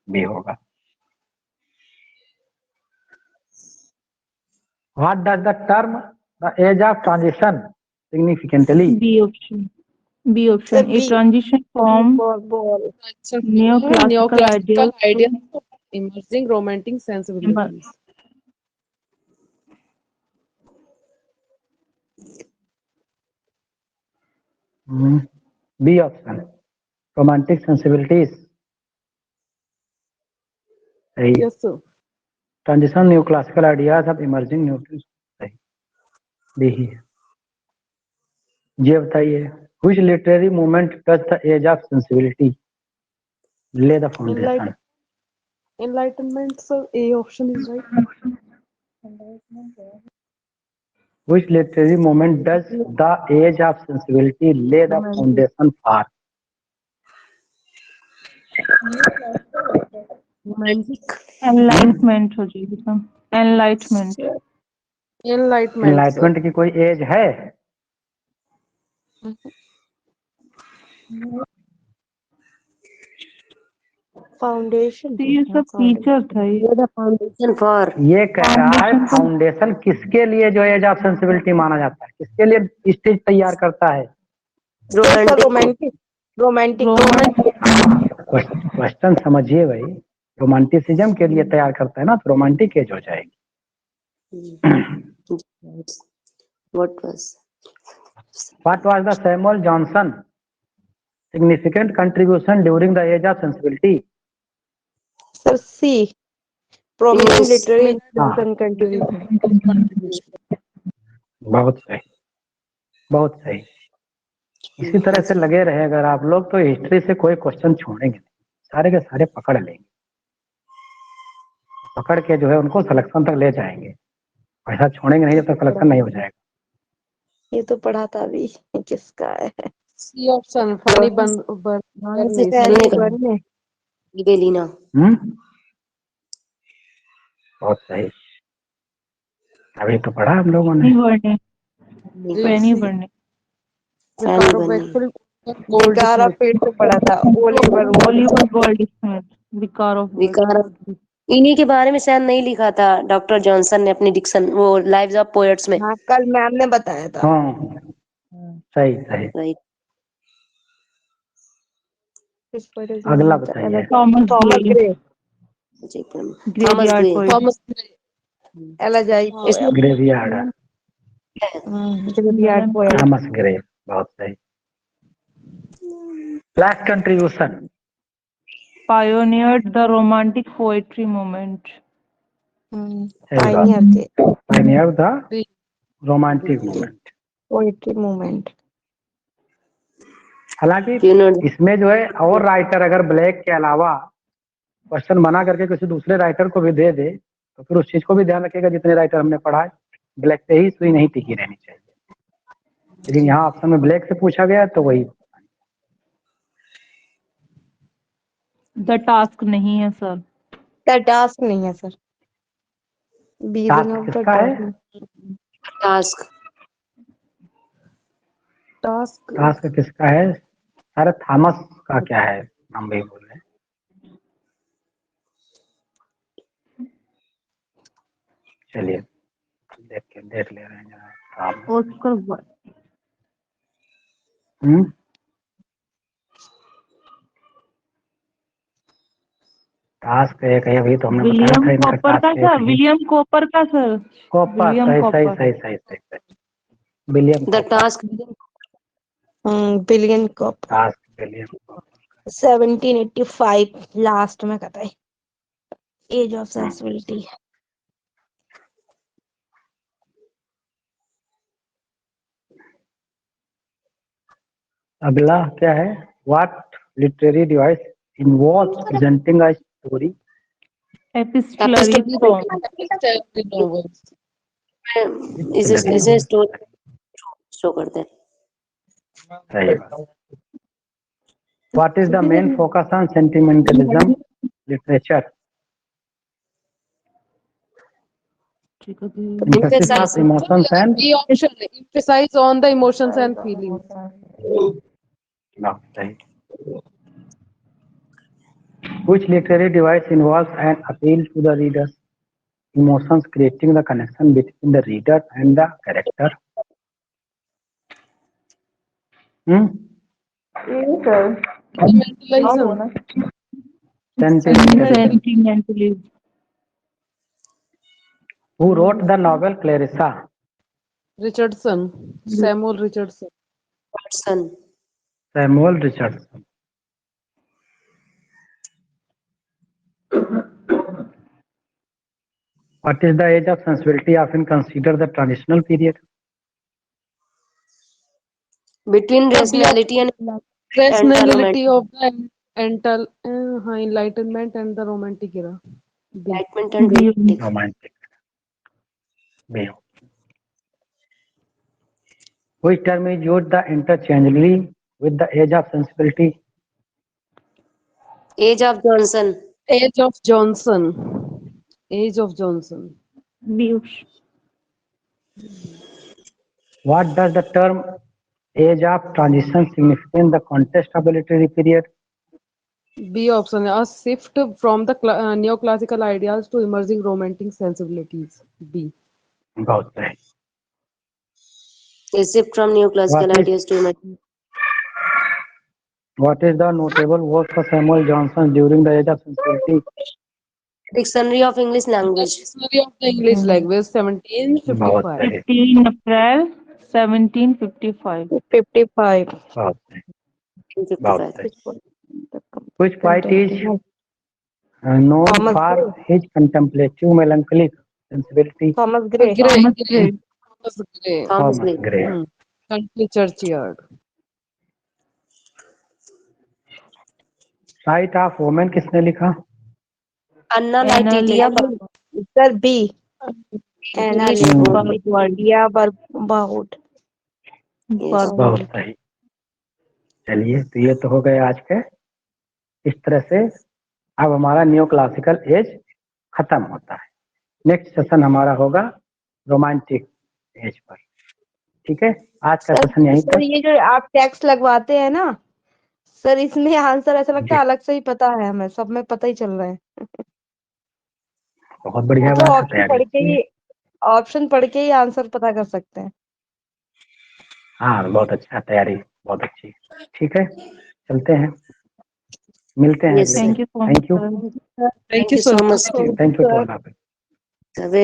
भी होगा। What does the term the age of transition significantly? B option. B sir option. A B transition from ball neoclassical ideas ideas to Emerging romantic sensibilities. B option romantic sensibilities, सही। Yes, sir. Transition new classical ideas of emerging new, सही, B ही है। ये बताइए, which literary movement touched the age of sensibility, lay the foundation? Enlightenment, sir. A option is right. Which literary movement does the age of sensibility lay the foundation for? Romantic. enlightenment हो जाएगी sir. enlightenment. Enlightenment, sir. Enlightenment की कोई as है? Foundation तो ये सब feature था ये। द फाउंडेशन फॉर ये कह रहा है Foundation तो- फाउंडेशन किसके लिए जो एज ऑफ सेंसिबिलिटी माना जाता है, किसके लिए स्टेज तैयार करता है? रोमांटिक रोमांटिक क्वेश्चन समझिए भाई, रोमांटिसिज्म के लिए तैयार करता है ना, तो रोमांटिक एज हो जाएगी। What was the Samuel Johnson significant contribution during the age of sensibility? Sir C prominent literary हाँ। कंट्रीब्यूशन। बहुत सही, बहुत सही। इसी तरह से लगे रहे अगर आप लोग तो हिस्ट्री से कोई क्वेश्चन छोड़ेंगे नहीं, सारे के सारे पकड़ लेंगे, पकड़ के जो है उनको सिलेक्शन तक ले जाएंगे। ऐसा छोड़ेंगे नहीं जब तक सिलेक्शन नहीं हो जाएगा। ये तो पढ़ा था अभी, किसका है? C option. Funny बनने गिबेलिना। बहुत सही, अभी तो पढ़ा हम लोगों ने। फैनी बर्ने। बेकारा पेड़ से पढ़ा था ओलिवर गोल्ड स्मिथ। विकार ऑफ इन्हीं के बारे में शायद नहीं लिखा था डॉक्टर जॉनसन ने अपनी डिक्शन वो लाइव्स ऑफ पोएट्स में। हाँ, कल मैम ने बताया था। हाँ सही सही। राइट। अगला बताइए। Thomas Gray. Thomas Gray. Thomas elegy graveyard, Thomas Gray, बहुत सही। Last contribution, pioneered the romantic poetry movement. Pioneer the romantic movement, poetry movement. हालांकि इसमें जो है और राइटर अगर ब्लैक के अलावा क्वेश्चन बना करके किसी दूसरे राइटर को भी दे दे तो फिर उस चीज को भी ध्यान रखिएगा, जितने राइटर हमने पढ़ा है ब्लैक पे ही सुई नहीं टिकी रहनी चाहिए। लेकिन यहाँ ऑप्शन में ब्लैक से पूछा गया तो वही। द टास्क नहीं है सर। द टास्क नहीं है सर। टास्क किसका है? टास्क टास्क टास्क किसका है? सारे थॉमस का क्या है? हम भी बोल रहे हैं। चलिए देख ले रहे हैं जरा थॉमस। ऑस्कर टास्क एक है, अभी तो हमने बताया विलियम था इनका कॉपर का टास्क क्या? एक है। विलियम कॉपर का सर। कॉपर, विलियम सही सही कॉपर। सही सही सही सही। William the Cowper, task billion cup task William Cowper. 1785 last में कहता है एज ऑफ सेंसिबिलिटी। अगला क्या है? What literary device involves presenting a story? Epistolary epistolary novels. इसे स्टोरी शो करते हैं। सही बात। What is the main focus on sentimentalism literature? Emphasis of emotions and B option, emphasize on the emotions and feelings. no, सही. Which literary device involves an appeal to the reader's emotions, creating the connection between the reader and the character? Sentimentalism. Sentimentalism. Who wrote the novel Clarissa? Richardson. Samuel Richardson. Watson. Samuel Richardson. What is the age of sensibility often considered the transitional period? Between rationality and Rationality of the enlightenment and the romantic era. B. enlightenment and romantic. Romantic. B. Which term is used the interchangeably with the age of sensibility? Age of Johnson. Age of Johnson. Age of Johnson. What does the term age of transition signify in the context of the literary period? B option, a shift from the neoclassical ideals to emerging romantic sensibilities. B. बहुत सही. A shift from neoclassical What is- ideas to emerging. What is the notable work of Samuel Johnson during the age of sensibility? Dictionary of English Language. Dictionary of the English language, 1755. बहुत सही. 15 April 1755. 55 बहुत सही. 55. सही. Which poet is known Thomas for Gray. his contemplative melancholic sensibility? Thomas Gray Gray. Thomas Gray. Thomas Gray. Thomas Thomas Gray. Gray. Country churchyard. Sight of women किसने लिखा? Anna Anna Nightingale. Sir B Anna English लिया बरबाउट Yes. बहुत सही. चलिए, तो ये तो हो गए आज के. इस तरह से अब हमारा न्यू क्लासिकल एज खत्म होता है. नेक्स्ट सेशन हमारा होगा रोमांटिक एज पर. ठीक है, आज का सेशन यहीं सर तक. ये जो आप टैक्स लगवाते हैं ना सर इसमें आंसर ऐसा लगता है जी. अलग से ही पता है हमें सब में पता ही चल रहा है बहुत बढ़िया तो बात है. ऑप्शन पढ़ के तैयारी. ही ऑप्शन पढ़ के ही आंसर पता कर सकते हैं हाँ, बहुत अच्छा. तैयारी बहुत अच्छी. ठीक है, चलते हैं, मिलते हैं Yes, अगले. Thank you so much. Thank you. sir. Thank you so much. Thank you to all. Very